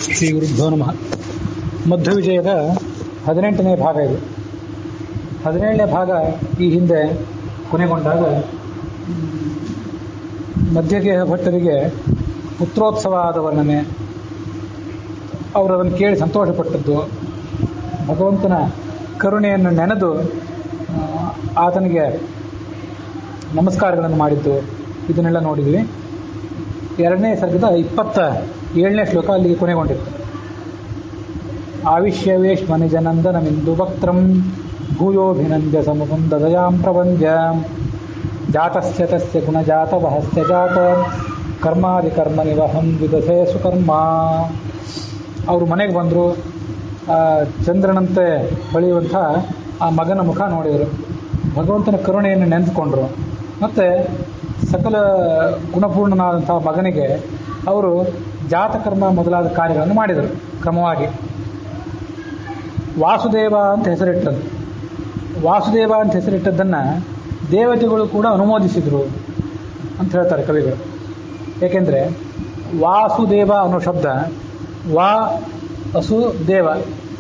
ಶ್ರೀ ಗುರುಭ್ಯೋ ನಮಃ. ಮಧ್ವವಿಜಯದ 18ನೇ ಭಾಗ ಇದು. 17ನೇ ಭಾಗ ಈ ಹಿಂದೆ ಕೊನೆಗೊಂಡಾಗ ಮಧ್ಯಗೇಹ ಭಟ್ಟರಿಗೆ ಪುತ್ರೋತ್ಸವದ ವರ್ಣನೆ, ಅವರು ಅದನ್ನು ಕೇಳಿ ಸಂತೋಷಪಟ್ಟದ್ದು, ಭಗವಂತನ ಕರುಣೆಯನ್ನು ನೆನೆದು ಆತನಿಗೆ ನಮಸ್ಕಾರಗಳನ್ನು ಮಾಡಿದ್ದು, ಇದನ್ನೆಲ್ಲ ನೋಡಿದ್ವಿ. 2ನೇ ಸರ್ಗದ 27ನೇ ಶ್ಲೋಕ ಅಲ್ಲಿಗೆ ಕೊನೆಗೊಂಡಿತ್ತು. ಆವಿಶ್ಯವೇಶ್ ಮನಿಜನಂದನಮಿಂದು ವಕ್ತ್ರಂ ಭೂಯೋಭಿನಂದ್ಯ ಸಮುಕುಂದ ದಯಾಂ ಪ್ರಪಂದ್ಯ ಜಾತಸ್ಯ ತಸ್ಯ ಗುಣಜಾತವಹಸ್ಯ ಜಾತ ಕರ್ಮಾದಿ ಕರ್ಮ ನಿವಹಂ ವಿದಧೇ ಸುಕರ್ಮ. ಅವರು ಮನೆಗೆ ಬಂದರು. ಚಂದ್ರನಂತೆ ಹೊಳೆಯುವಂಥ ಆ ಮಗನ ಮುಖ ನೋಡಿದರು. ಭಗವಂತನ ಕರುಣೆಯನ್ನು ನೆನೆದುಕೊಂಡ್ರು. ಮತ್ತು ಸಕಲ ಗುಣಪೂರ್ಣನಾದಂಥ ಮಗನಿಗೆ ಅವರು ಜಾತಕರ್ಮ ಮೊದಲಾದ ಕಾರ್ಯಗಳನ್ನು ಮಾಡಿದರು. ಕ್ರಮವಾಗಿ ವಾಸುದೇವ ಅಂತ ಹೆಸರಿಟ್ಟದ್ದು. ವಾಸುದೇವ ಅಂತ ಹೆಸರಿಟ್ಟದ್ದನ್ನು ದೇವತೆಗಳು ಕೂಡ ಅನುಮೋದಿಸಿದರು ಅಂತ ಹೇಳ್ತಾರೆ ಕವಿಗಳು. ಏಕೆಂದರೆ ವಾಸುದೇವ ಅನ್ನೋ ಶಬ್ದ ವಾ ಅಸು ದೇವ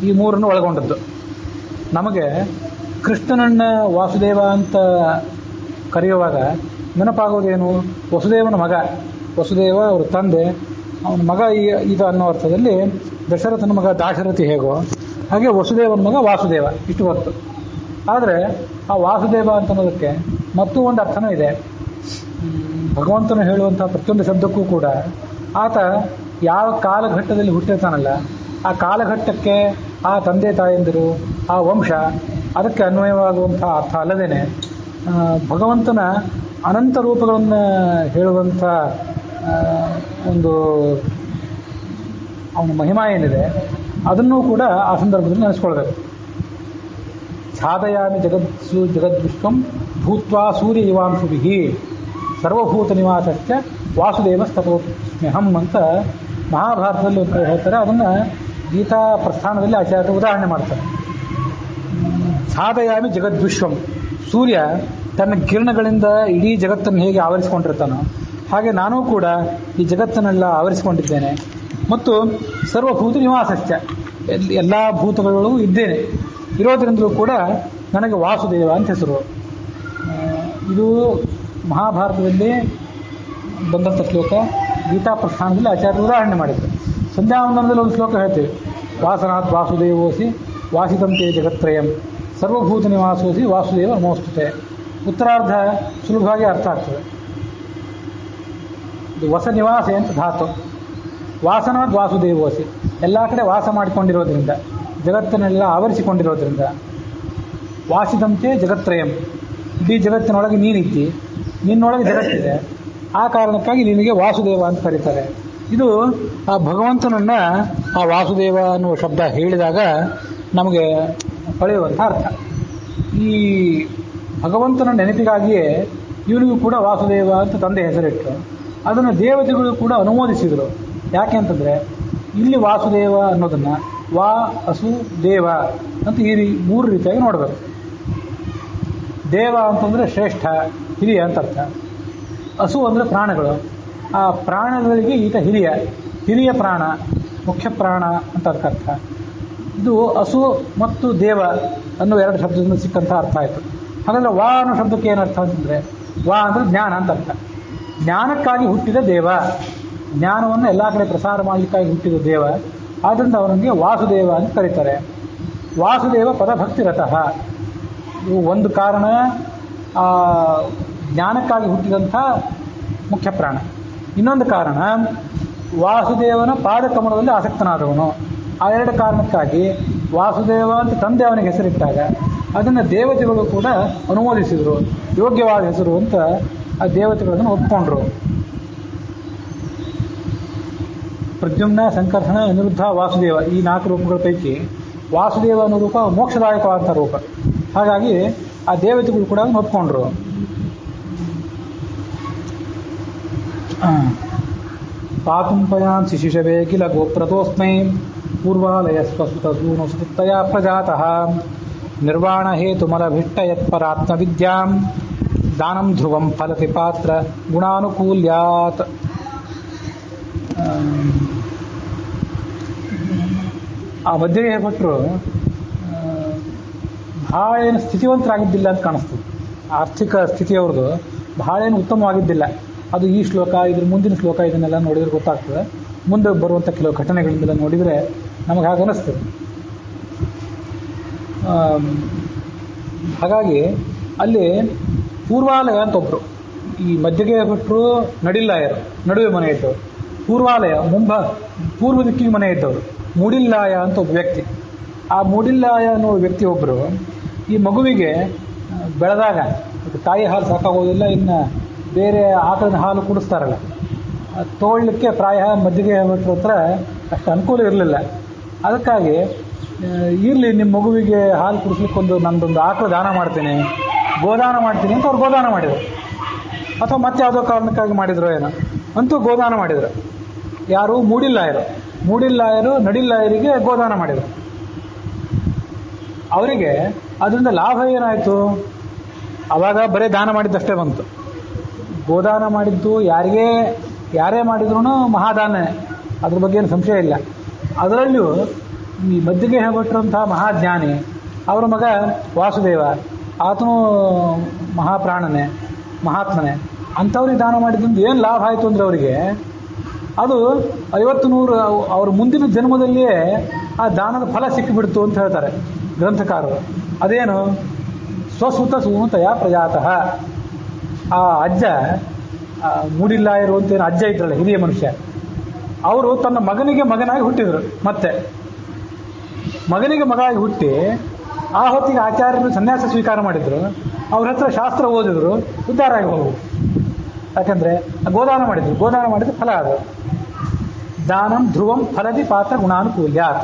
ಈ ಮೂರನ್ನು ಒಳಗೊಂಡದ್ದು. ನಮಗೆ ಕೃಷ್ಣನನ್ನು ವಾಸುದೇವ ಅಂತ ಕರೆಯುವಾಗ ನೆನಪಾಗೋದೇನು? ವಸುದೇವನ ಮಗ. ವಸುದೇವ ಅವರು ತಂದೆ, ಅವನ ಮಗ ಇದು ಅನ್ನೋ ಅರ್ಥದಲ್ಲಿ ದಶರಥನ ಮಗ ದಾಶರಥಿ ಹೇಗೋ ಹಾಗೆ ವಸುದೇವನ ಮಗ ವಾಸುದೇವ, ಇಷ್ಟು ಗೊತ್ತು. ಆದರೆ ಆ ವಾಸುದೇವ ಅಂತ ಅನ್ನೋದಕ್ಕೆ ಮತ್ತೂ ಒಂದು ಅರ್ಥನೂ ಇದೆ. ಭಗವಂತನು ಹೇಳುವಂಥ ಪ್ರತಿಯೊಂದು ಶಬ್ದಕ್ಕೂ ಕೂಡ ಆತ ಯಾವ ಕಾಲಘಟ್ಟದಲ್ಲಿ ಹುಟ್ಟಿರ್ತಾನಲ್ಲ ಆ ಕಾಲಘಟ್ಟಕ್ಕೆ, ಆ ತಂದೆ ತಾಯಂದಿರು, ಆ ವಂಶ, ಅದಕ್ಕೆ ಅನ್ವಯವಾಗುವಂಥ ಅರ್ಥ ಅಲ್ಲದೇನೆ ಭಗವಂತನ ಅನಂತ ರೂಪಗಳನ್ನು ಹೇಳುವಂಥ ಒಂದು ಅವನ ಮಹಿಮಾ ಏನಿದೆ ಅದನ್ನೂ ಕೂಡ ಆ ಸಂದರ್ಭದಲ್ಲಿ ನೆನೆಸ್ಕೊಳ್ಬೇಕು. ಛಾದಯಾಮಿ ಜಗದ್ವಿಶ್ವಂ ಭೂತ್ವಾ ಸೂರ್ಯ ಇವಾಂಶುಭಿ ಸರ್ವಭೂತ ನಿವಾಸಕ್ಕೆ ವಾಸುದೇವಸ್ತಪೋಸ್ಮ್ಯಹಂ ಅಂತ ಮಹಾಭಾರತದಲ್ಲಿ ಹೇಳ್ತಾರೆ. ಅದನ್ನು ಗೀತಾ ಪ್ರಸ್ಥಾನದಲ್ಲಿ ಆಚಾರ್ಯರು ಉದಾಹರಣೆ ಮಾಡ್ತಾರೆ. ಛಾದಯಾಮಿ ಜಗದ್ವಿಶ್ವಂ, ಸೂರ್ಯ ತನ್ನ ಕಿರಣಗಳಿಂದ ಇಡೀ ಜಗತ್ತನ್ನು ಹೇಗೆ ಆವರಿಸಿಕೊಂಡಿರ್ತಾನೋ ಹಾಗೆ ನಾನೂ ಕೂಡ ಈ ಜಗತ್ತನ್ನೆಲ್ಲ ಆವರಿಸಿಕೊಂಡಿದ್ದೇನೆ. ಮತ್ತು ಸರ್ವಭೂತ ನಿವಾಸಶ್ಚ, ಎಲ್ಲ ಭೂತಗಳೂ ಇದ್ದೇನೆ. ಇರೋದ್ರಿಂದಲೂ ಕೂಡ ನನಗೆ ವಾಸುದೇವ ಅಂತ ಹೆಸರು. ಇದು ಮಹಾಭಾರತದಲ್ಲಿ ಬಂದಂಥ ಶ್ಲೋಕ. ಗೀತಾ ಪ್ರಸ್ಥಾನದಲ್ಲಿ ಆಚಾರ್ಯರು ಉದಾಹರಣೆ ಮಾಡಿದ್ರು. ಸಂಧ್ಯಾವಂದನದಲ್ಲಿ ಒಂದು ಶ್ಲೋಕ ಹೇಳ್ತೀವಿ, ವಾಸನಾತ್ ವಾಸುದೇವೋಸಿ ವಾಸಿತಂತೆ ಜಗತ್ರಯಂ ಸರ್ವಭೂತ ನಿವಾಸೋಸಿ ವಾಸುದೇವ ನಮೋಸ್ತುತೆ. ಉತ್ತರಾರ್ಧ ಸುಲಭವಾಗಿ ಅರ್ಥ ಆಗ್ತದೆ. ಇದು ವಸ ನಿವಾಸ ಅಂತ ಧಾತು. ವಾಸನಾದ್ ವಾಸುದೇವೋಸಿ, ಎಲ್ಲ ಕಡೆ ವಾಸ ಮಾಡಿಕೊಂಡಿರೋದ್ರಿಂದ, ಜಗತ್ತನ್ನೆಲ್ಲ ಆವರಿಸಿಕೊಂಡಿರೋದ್ರಿಂದ. ವಾಸಿದಂತೆ ಜಗತ್ರಯಂ, ಇಡೀ ಜಗತ್ತಿನೊಳಗೆ ನೀನಿದ್ದಿ, ನಿನ್ನೊಳಗೆ ಜಗತ್ತಿದೆ, ಆ ಕಾರಣಕ್ಕಾಗಿ ನಿನಗೆ ವಾಸುದೇವ ಅಂತ ಕರೀತಾರೆ. ಇದು ಆ ಭಗವಂತನನ್ನು ಆ ವಾಸುದೇವ ಅನ್ನುವ ಶಬ್ದ ಹೇಳಿದಾಗ ನಮಗೆ ಹೊಳೆಯುವಂಥ ಅರ್ಥ. ಈ ಭಗವಂತನ ನೆನಪಿಗಾಗಿಯೇ ಇವನಿಗೂ ಕೂಡ ವಾಸುದೇವ ಅಂತ ತಂದೆ ಹೆಸರಿಟ್ಟು ಅದನ್ನು ದೇವತೆಗಳು ಕೂಡ ಅನುಮೋದಿಸಿದರು. ಯಾಕೆ ಅಂತಂದರೆ ಇಲ್ಲಿ ವಾಸುದೇವ ಅನ್ನೋದನ್ನು ವಾ ಅಸು ದೇವ ಅಂತ ಈ 3 ರೀತಿಯಾಗಿ ನೋಡಬೇಕು. ದೇವ ಅಂತಂದರೆ ಶ್ರೇಷ್ಠ, ಹಿರಿಯ ಅಂತ ಅರ್ಥ. ಅಸು ಅಂದರೆ ಪ್ರಾಣಗಳು, ಆ ಪ್ರಾಣಗಳಿಗೆ ಈತ ಹಿರಿಯ ಪ್ರಾಣ, ಮುಖ್ಯ ಪ್ರಾಣ ಅಂತ ಅದಕ್ಕೆ ಅರ್ಥ. ಇದು ಅಸು ಮತ್ತು ದೇವ ಅನ್ನೋ 2 ಶಬ್ದದಿಂದ ಸಿಕ್ಕಂಥ ಅರ್ಥ ಆಯಿತು. ಹಾಗಾದರೆ ವಾ ಅನ್ನೋ ಶಬ್ದಕ್ಕೆ ಏನು ಅರ್ಥ ಅಂತಂದರೆ ವಾ ಅಂದರೆ ಜ್ಞಾನ ಅಂತ ಅರ್ಥ. ಜ್ಞಾನಕ್ಕಾಗಿ ಹುಟ್ಟಿದ ದೇವ, ಜ್ಞಾನವನ್ನು ಎಲ್ಲ ಕಡೆ ಪ್ರಸಾರ ಮಾಡಲಿಕ್ಕಾಗಿ ಹುಟ್ಟಿದ ದೇವ. ಆದ್ದರಿಂದ ಅವನಿಗೆ ವಾಸುದೇವ ಅಂತ ಕರೀತಾರೆ. ವಾಸುದೇವ ಪದಭಕ್ತಿರತಃ, ಇವು ಒಂದು ಕಾರಣ. ಜ್ಞಾನಕ್ಕಾಗಿ ಹುಟ್ಟಿದಂಥ ಮುಖ್ಯ ಪ್ರಾಣ. ಇನ್ನೊಂದು ಕಾರಣ ವಾಸುದೇವನ ಪಾದಕಮಲದಲ್ಲಿ ಆಸಕ್ತನಾದವನು. ಆ 2 ಕಾರಣಕ್ಕಾಗಿ ವಾಸುದೇವ ಅಂತ ತಂದೆ ಅವನಿಗೆ ಹೆಸರಿಟ್ಟಾಗ ಅದನ್ನು ದೇವತೆಗಳು ಕೂಡ ಅನುಮೋದಿಸಿದರು. ಯೋಗ್ಯವಾದ ಹೆಸರು ಅಂತ ಆ ದೇವತೆಗಳನ್ನು ಒಪ್ಪಿಕೊಂಡ್ರು. ಪ್ರದ್ಯುಮ್ನ, ಸಂಕರ್ಷಣ, ಅನಿರುದ್ಧ, ವಾಸುದೇವ ಈ 4 ರೂಪಗಳ ಪೈಕಿ ವಾಸುದೇವ ಅನ್ನೋ ರೂಪ ಮೋಕ್ಷದಾಯಕವಾದಂಥ ರೂಪ. ಹಾಗಾಗಿ ಆ ದೇವತೆಗಳು ಕೂಡ ಅದನ್ನು ಒಪ್ಪಿಕೊಂಡ್ರು. ಪಾತುಂಪಯಾನ್ ಶಿಶಿಷವೇ ಕಿಲ ಗೋಪ್ರತೋಸ್ಮೈ ಪೂರ್ವಾಲಯ ಸ್ವಸುತಸೂನು ಸುತಯ ಪ್ರಜಾತಃ ನಿರ್ವಾಣ ಹೇತುಮಲಭಿಷ್ಟ ಯತ್ಪರಾತ್ಮ ವಿದ್ಯಾಂ ದಾನಂ ಧ್ರುವಂ ಫಲತಿ ಪಾತ್ರ ಗುಣಾನುಕೂಲ್ಯಾತ್. ಆ ಮಧ್ಯಗೆ ಭಟ್ರು ಭಾಳ ಏನು ಸ್ಥಿತಿವಂತರಾಗಿದ್ದಿಲ್ಲ ಅಂತ ಕಾಣಿಸ್ತದೆ. ಆರ್ಥಿಕ ಸ್ಥಿತಿ ಅವ್ರದ್ದು ಭಾಳ ಏನು ಉತ್ತಮವಾಗಿದ್ದಿಲ್ಲ. ಅದು ಈ ಶ್ಲೋಕ, ಇದ್ರ ಮುಂದಿನ ಶ್ಲೋಕ ಇದನ್ನೆಲ್ಲ ನೋಡಿದ್ರೆ ಗೊತ್ತಾಗ್ತದೆ. ಮುಂದೆ ಬರುವಂಥ ಕೆಲವು ಘಟನೆಗಳಿಂದೆಲ್ಲ ನೋಡಿದರೆ ನಮಗೆ ಹಾಗೆ ಅನ್ನಿಸ್ತದೆ. ಹಾಗಾಗಿ ಅಲ್ಲಿ ಪೂರ್ವಾಲಯ ಅಂತ ಒಬ್ಬರು, ಈ ಮಧ್ಯಗೆ ಭಟ್ರು ನಡಿಲ್ಲಾಯರು, ನಡುವೆ ಮನೆ ಇದ್ದವರು. ಪೂರ್ವಾಲಯ ಪೂರ್ವ ದಿಕ್ಕಿಗೆ ಮನೆ ಇದ್ದವರು ಮೂಡಿಲ್ಲಾಯ ಅಂತ ಒಬ್ಬ ವ್ಯಕ್ತಿ. ಆ ಮೂಡಿಲ್ಲಾಯ ಅನ್ನೋ ವ್ಯಕ್ತಿ ಒಬ್ಬರು ಈ ಮಗುವಿಗೆ ಬೆಳೆದಾಗ ತಾಯಿ ಹಾಲು ಸಾಕಾಗೋದಿಲ್ಲ, ಇನ್ನು ಬೇರೆ ಆಕಳಿನ ಹಾಲು ಕುಡಿಸ್ತಾರಲ್ಲ, ತೋಳಲಿಕ್ಕೆ ಪ್ರಾಯ ಮಧ್ಯಗೆ ಭಟ್ರ ಹತ್ರ ಅಷ್ಟು ಅನುಕೂಲ ಇರಲಿಲ್ಲ. ಅದಕ್ಕಾಗಿ ಇರಲಿ ನಿಮ್ಮ ಮಗುವಿಗೆ ಹಾಲು ಕುಡಿಸ್ಲಿಕ್ಕೆ ನನ್ನದೊಂದು ಆಕಳು ದಾನ ಮಾಡ್ತೀನಿ, ಗೋದಾನ ಮಾಡ್ತೀನಿ ಅಂತ ಅವ್ರು ಗೋದಾನ ಮಾಡಿದರು. ಅಥವಾ ಮತ್ತೆ ಯಾವುದೋ ಕಾರಣಕ್ಕಾಗಿ ಮಾಡಿದ್ರು ಏನೋ, ಅಂತೂ ಗೋದಾನ ಮಾಡಿದರು. ಯಾರು? ಮೂಡಿಲ್ಲಾಯರು ನಡಿಲ್ಲಾಯರಿಗೆ ಗೋದಾನ ಮಾಡಿದರು. ಅವರಿಗೆ ಅದರಿಂದ ಲಾಭ ಏನಾಯಿತು? ಆವಾಗ ಬರೀ ದಾನ ಮಾಡಿದ್ದಷ್ಟೇ ಬಂತು. ಗೋದಾನ ಮಾಡಿದ್ದು ಯಾರೇ ಮಾಡಿದ್ರು ಮಹಾದಾನೇ, ಅದ್ರ ಬಗ್ಗೆ ಏನು ಸಂಶಯ ಇಲ್ಲ. ಅದರಲ್ಲೂ ಈ ಮಧ್ಯಗೆ ಭಟ್ರಂತಹ ಮಹಾಜ್ಞಾನಿ, ಅವರ ಮಗ ವಾಸುದೇವ, ಆತನು ಮಹಾಪ್ರಾಣನೇ, ಮಹಾತ್ಮನೇ. ಅಂಥವ್ರಿಗೆ ದಾನ ಮಾಡಿದ್ರಿಂದ ಏನು ಲಾಭ ಆಯಿತು ಅಂದರೆ ಅವರಿಗೆ ಅದು 50-100 ಅವ್ರ ಮುಂದಿನ ಜನ್ಮದಲ್ಲಿಯೇ ಆ ದಾನದ ಫಲ ಸಿಕ್ಕಿಬಿಡ್ತು ಅಂತ ಹೇಳ್ತಾರೆ ಗ್ರಂಥಕಾರರು. ಅದೇನು? ಸ್ವಸುತ ಸೂತಯ ಪ್ರಜಾತಃ. ಆ ಅಜ್ಜ ಮೂಡಿಲ್ಲಾಯರು ಅಂತೇನು ಅಜ್ಜ ಇದ್ರಲ್ಲ, ಹಿರಿಯ ಮನುಷ್ಯ, ಅವರು ತನ್ನ ಮಗನಾಗಿ ಹುಟ್ಟಿದರು. ಮತ್ತೆ ಮಗನಿಗೆ ಮಗಾಗಿ ಹುಟ್ಟಿ ಆ ಹೊತ್ತಿಗೆ ಆಚಾರ್ಯರು ಸನ್ಯಾಸ ಸ್ವೀಕಾರ ಮಾಡಿದ್ರು. ಅವ್ರ ಹತ್ರ ಶಾಸ್ತ್ರ ಓದಿದ್ರು, ಉದ್ಧಾರ ಆಗಿ ಹೋಗು. ಯಾಕಂದರೆ ಗೋದಾನ ಮಾಡಿದ್ರು ಫಲ ಅದು. ದಾನಂ ಧ್ರುವಂ ಫಲದಿ ಪಾತ್ರ ಗುಣಾನುಕೂಲ್ಯಾತ್.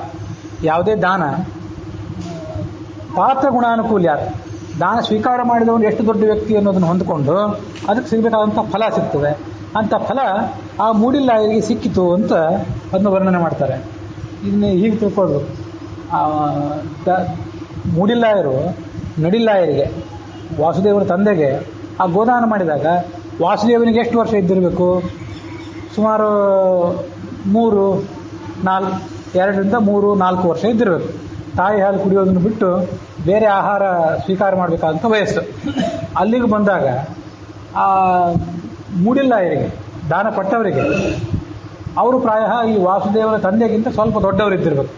ಯಾವುದೇ ದಾನ ಪಾತ್ರ ಗುಣಾನುಕೂಲ್ಯಾತ್, ದಾನ ಸ್ವೀಕಾರ ಮಾಡಿದವನು ಎಷ್ಟು ದೊಡ್ಡ ವ್ಯಕ್ತಿ ಅನ್ನೋದನ್ನು ಹೊಂದಿಕೊಂಡು ಅದಕ್ಕೆ ಸಿಗಬೇಕಾದಂಥ ಫಲ ಸಿಗ್ತದೆ. ಅಂಥ ಫಲ ಆ ಮೂಡಿಲ್ಲಾಯರಿಗೆ ಸಿಕ್ಕಿತು ಅಂತ ಅದನ್ನು ವರ್ಣನೆ ಮಾಡ್ತಾರೆ. ಇದನ್ನೇ ಹೀಗೆ ತಿಳ್ಕೊಳ್ಳೋದು, ಮೂಡಿಲ್ಲಾಯರು ನಡಿಲ್ಲಾಯರಿಗೆ, ವಾಸುದೇವನ ತಂದೆಗೆ ಆ ಗೋದಾನ ಮಾಡಿದಾಗ ವಾಸುದೇವನಿಗೆ ಎಷ್ಟು ವರ್ಷ ಇದ್ದಿರಬೇಕು? ಸುಮಾರು 2-4 ವರ್ಷ ಇದ್ದಿರಬೇಕು. ತಾಯಿ ಹಾಲು ಕುಡಿಯೋದನ್ನು ಬಿಟ್ಟು ಬೇರೆ ಆಹಾರ ಸ್ವೀಕಾರ ಮಾಡಬೇಕಾದಂಥ ವಯಸ್ಸು. ಅಲ್ಲಿಗೆ ಬಂದಾಗ ಆ ಮೂಡಿಲ್ಲಾಯರಿಗೆ ದಾನ ಕೊಟ್ಟವರಿಗೆ ಅವರು ಪ್ರಾಯ ಈ ವಾಸುದೇವನ ತಂದೆಗಿಂತ ಸ್ವಲ್ಪ ದೊಡ್ಡವರಿದ್ದಿರಬೇಕು.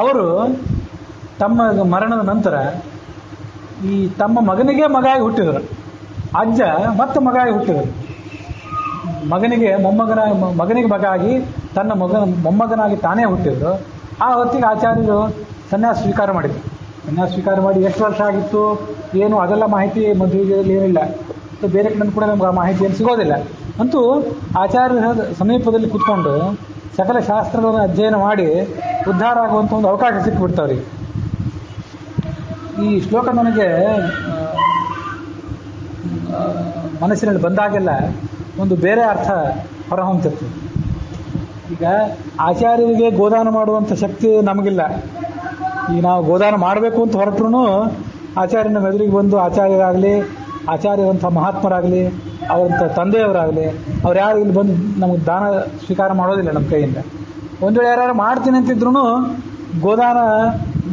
ಅವರು ತಮ್ಮ ಮರಣದ ನಂತರ ತಮ್ಮ ಮಗನಿಗೆ ಮಗಾಗಿ ಹುಟ್ಟಿದರು. ಅಜ್ಜ ಮತ್ತೆ ಮಗಾಗಿ ಹುಟ್ಟಿದರು. ಮಗನಿಗೆ ಮಗಾಗಿ ತನ್ನ ಮೊಮ್ಮಗನಾಗಿ ತಾನೇ ಹುಟ್ಟಿದ್ರು. ಆ ಹೊತ್ತಿಗೆ ಆಚಾರ್ಯರು ಸನ್ಯಾಸ ಸ್ವೀಕಾರ ಮಾಡಿದರು. ಸನ್ಯಾಸ ಸ್ವೀಕಾರ ಮಾಡಿ ಎಷ್ಟು ವರ್ಷ ಆಗಿತ್ತು ಏನು ಅದೆಲ್ಲ ಮಾಹಿತಿ ಮದುವೆಯಲ್ಲಿ ಏನಿಲ್ಲ. ಬೇರೆ ಕಡೆ ಕೂಡ ನಮ್ಗೆ ಆ ಮಾಹಿತಿ ಏನು ಸಿಗೋದಿಲ್ಲ. ಅಂತೂ ಆಚಾರ್ಯರ ಸಮೀಪದಲ್ಲಿ ಕೂತ್ಕೊಂಡು ಸಕಲ ಶಾಸ್ತ್ರಗಳನ್ನು ಅಧ್ಯಯನ ಮಾಡಿ ಉದ್ಧಾರ ಆಗುವಂಥ ಒಂದು ಅವಕಾಶ ಸಿಕ್ಕಿಬಿಡ್ತಾವ್ರಿಗೆ. ಈ ಶ್ಲೋಕ ನನಗೆ ಮನಸ್ಸಿನಲ್ಲಿ ಬಂದಾಗೆಲ್ಲ ಒಂದು ಬೇರೆ ಅರ್ಥ ಹೊರಹೊಮ್ತಿತ್ತು. ಈಗ ಆಚಾರ್ಯರಿಗೆ ಗೋದಾನ ಮಾಡುವಂಥ ಶಕ್ತಿ ನಮಗಿಲ್ಲ. ಈಗ ನಾವು ಗೋದಾನ ಮಾಡಬೇಕು ಅಂತ ಹೊರಟ್ರೂ ಆಚಾರ್ಯನ ಮೆದುರಿಗೆ ಬಂದು ಆಚಾರ್ಯರಂಥ ಮಹಾತ್ಮರಾಗಲಿ, ಅವರಂಥ ತಂದೆಯವರಾಗಲಿ, ಅವ್ರು ಯಾರು ಇಲ್ಲಿ ಬಂದು ನಮಗೆ ದಾನ ಸ್ವೀಕಾರ ಮಾಡೋದಿಲ್ಲ ನಮ್ಮ ಕೈಯಿಂದ. ಒಂದು ವೇಳೆ ಯಾರು ಮಾಡ್ತೀನಿ ಅಂತಿದ್ರು ಗೋದಾನ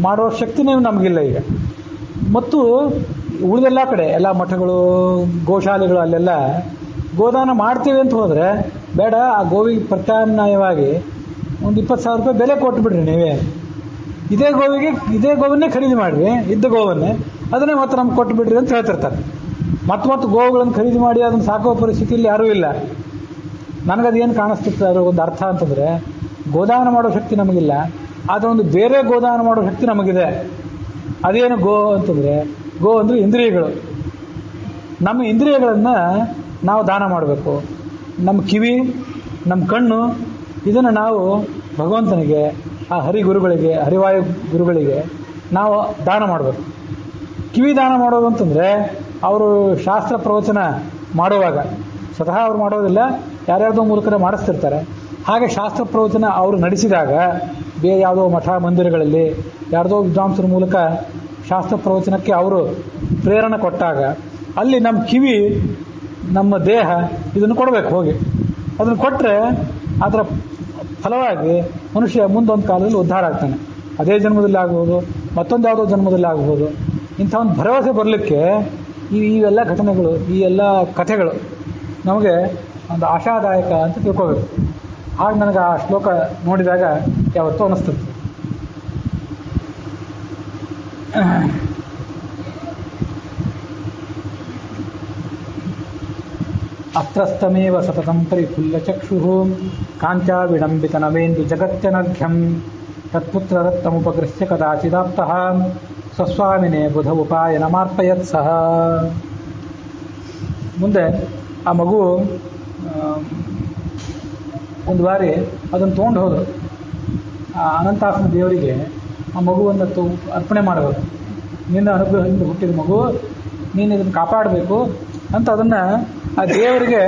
ಮಾಡೋ ಶಕ್ತಿನೇ ನಮಗಿಲ್ಲ ಈಗ. ಮತ್ತು ಉಳಿದೆಲ್ಲ ಕಡೆ ಎಲ್ಲ ಮಠಗಳು, ಗೋಶಾಲೆಗಳು, ಅಲ್ಲೆಲ್ಲ ಗೋದಾನ ಮಾಡ್ತೀವಿ ಅಂತ ಹೋದರೆ ಬೇಡ, ಆ ಗೋವಿಗೆ ಪ್ರತ್ಯಾಮ್ನಾಯವಾಗಿ ಒಂದು 20,000 ರೂಪಾಯಿ ಬೆಲೆ ಕೊಟ್ಟುಬಿಡ್ರಿ ನೀವೇ. ಇದೇ ಗೋವನ್ನೇ ಖರೀದಿ ಮಾಡಿರಿ, ಇದ್ದ ಗೋವನ್ನೇ ಅದನ್ನೇ ಮತ್ತೆ ನಮ್ಗೆ ಕೊಟ್ಟುಬಿಡ್ರಿ ಅಂತ ಹೇಳ್ತಿರ್ತಾರೆ. ಮತ್ತೆ ಗೋವುಗಳನ್ನು ಖರೀದಿ ಮಾಡಿ ಅದನ್ನು ಸಾಕೋ ಪರಿಸ್ಥಿತಿಯಲ್ಲಿ ಯಾರೂ ಇಲ್ಲ. ನನಗದೇನು ಕಾಣಿಸ್ತಿತ್ತು ಅದರ ಒಂದು ಅರ್ಥ ಅಂತಂದರೆ, ಗೋದಾನ ಮಾಡೋ ಶಕ್ತಿ ನಮಗಿಲ್ಲ, ಆದರೆ ಒಂದು ಬೇರೆ ಗೋದಾನ ಮಾಡೋ ಶಕ್ತಿ ನಮಗಿದೆ. ಅದೇನು ಗೋ ಅಂತಂದರೆ, ಗೋ ಅಂದರೆ ಇಂದ್ರಿಯಗಳು. ನಮ್ಮ ಇಂದ್ರಿಯಗಳನ್ನು ನಾವು ದಾನ ಮಾಡಬೇಕು. ನಮ್ಮ ಕಿವಿ, ನಮ್ಮ ಕಣ್ಣು, ಇದನ್ನು ನಾವು ಭಗವಂತನಿಗೆ, ಆ ಹರಿಗುರುಗಳಿಗೆ, ಹರಿವಾಯು ಗುರುಗಳಿಗೆ ನಾವು ದಾನ ಮಾಡಬೇಕು. ಕಿವಿ ದಾನ ಮಾಡೋದು ಅಂತಂದರೆ ಅವರು ಶಾಸ್ತ್ರ ಪ್ರವಚನ ಮಾಡುವಾಗ ಸ್ವತಃ ಅವ್ರು ಮಾಡೋದಿಲ್ಲ, ಯಾರ್ಯಾರ್ದೋ ಮೂಲಕ ಮಾಡಿಸ್ತಿರ್ತಾರೆ. ಹಾಗೆ ಶಾಸ್ತ್ರ ಪ್ರವಚನ ಅವರು ನಡೆಸಿದಾಗ ಬೇರೆ ಯಾವುದೋ ಮಠ ಮಂದಿರಗಳಲ್ಲಿ ಯಾರ್ದೋ ವಿದ್ವಾಂಸರ ಮೂಲಕ ಶಾಸ್ತ್ರ ಪ್ರವಚನಕ್ಕೆ ಅವರು ಪ್ರೇರಣೆ ಕೊಟ್ಟಾಗ ಅಲ್ಲಿ ನಮ್ಮ ಕಿವಿ, ನಮ್ಮ ದೇಹ ಇದನ್ನು ಕೊಡಬೇಕು. ಹೋಗಿ ಅದನ್ನು ಕೊಟ್ಟರೆ ಅದರ ಫಲವಾಗಿ ಮನುಷ್ಯ ಮುಂದೊಂದು ಕಾಲದಲ್ಲಿ ಉದ್ಧಾರ ಆಗ್ತಾನೆ. ಅದೇ ಜನ್ಮದಲ್ಲಿ ಆಗ್ಬೋದು, ಮತ್ತೊಂದು ಯಾವುದೋ ಜನ್ಮದಲ್ಲಿ ಆಗ್ಬೋದು. ಇಂಥ ಒಂದು ಭರವಸೆ ಬರಲಿಕ್ಕೆ ಇವೆಲ್ಲ ಘಟನೆಗಳು, ಈ ಎಲ್ಲ ಕಥೆಗಳು ನಮಗೆ ಒಂದು ಆಶಾದಾಯಕ ಅಂತ ತಿಳ್ಕೋಬೇಕು. ಆಗ ನನಗೆ ಆ ಶ್ಲೋಕ ನೋಡಿದಾಗ ಯಾವತ್ತೂ ಅನ್ನಿಸ್ತದೆ. ಅತ್ರಸ್ತಮೇವ ಸತತಂ ಪರಿಫುಲ್ಲಚಕ್ಷುಃ ಕಾಂಚಾ ವಿಡಂಬಿತನವೇಂದು ಜಗತ್ಯನರ್ಘ್ಯಂ ತತ್ಪುತ್ರರತ್ನಮುಪಗೃಹ್ಯ ಕದಾಚಿದಾಪ್ತಃ ಸ್ವಸ್ವಾಮಿನೇ ಬುಧ ಉಪಾಯನಮಾರ್ಪಯತ್ ಸಹ. ಮುಂದೆ ಆ ಮಗು ಒಂದು ಬಾರಿ ಅದನ್ನು ತೊಗೊಂಡು ಹೋದರು. ಆ ಅನಂತಾಸನ ದೇವರಿಗೆ ಆ ಮಗುವನ್ನು ಅರ್ಪಣೆ ಮಾಡಬೇಕು. ನಿನ್ನ ಅನುಗ್ರಹದಿಂದ ಹುಟ್ಟಿದ ಮಗು, ನೀನು ಇದನ್ನು ಕಾಪಾಡಬೇಕು ಅಂತ ಅದನ್ನು ಆ ದೇವರಿಗೆ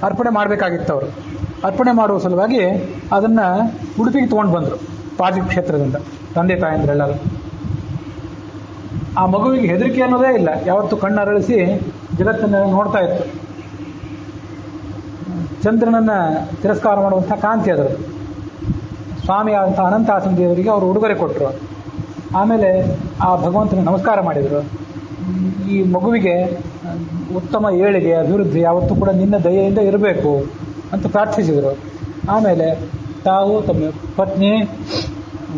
ಅರ್ಪಣೆ ಮಾಡಬೇಕಾಗಿತ್ತು. ಅವರು ಅರ್ಪಣೆ ಮಾಡುವ ಸಲುವಾಗಿ ಅದನ್ನು ಉಡುಪಿಗೆ ತೊಗೊಂಡು ಬಂದರು ಪಾಜಿ ಕ್ಷೇತ್ರದಿಂದ, ತಂದೆ ತಾಯಂದ್ರೆಲ್ಲರೂ. ಆ ಮಗುವಿಗೆ ಹೆದರಿಕೆ ಅನ್ನೋದೇ ಇಲ್ಲ, ಯಾವತ್ತು ಕಣ್ಣರಳಿಸಿ ಜಗತ್ತನ್ನು ನೋಡ್ತಾ ಇತ್ತು. ಚಂದ್ರನನ್ನು ತಿರಸ್ಕಾರ ಮಾಡುವಂಥ ಕಾಂತಿ ಅದರದ್ದು. ಸ್ವಾಮಿ ಆದಂಥ ಅನಂತಾಸನ ದೇವರಿಗೆ ಅವರು ಉಡುಗೊರೆ ಕೊಟ್ಟರು. ಆಮೇಲೆ ಆ ಭಗವಂತನ ನಮಸ್ಕಾರ ಮಾಡಿದರು. ಈ ಮಗುವಿಗೆ ಉತ್ತಮ ಏಳಿಗೆ, ಅಭಿವೃದ್ಧಿ ಯಾವತ್ತೂ ಕೂಡ ನಿನ್ನ ದಯೆಯಿಂದ ಇರಬೇಕು ಅಂತ ಪ್ರಾರ್ಥಿಸಿದರು. ಆಮೇಲೆ ತಾವು, ತಮ್ಮ ಪತ್ನಿ,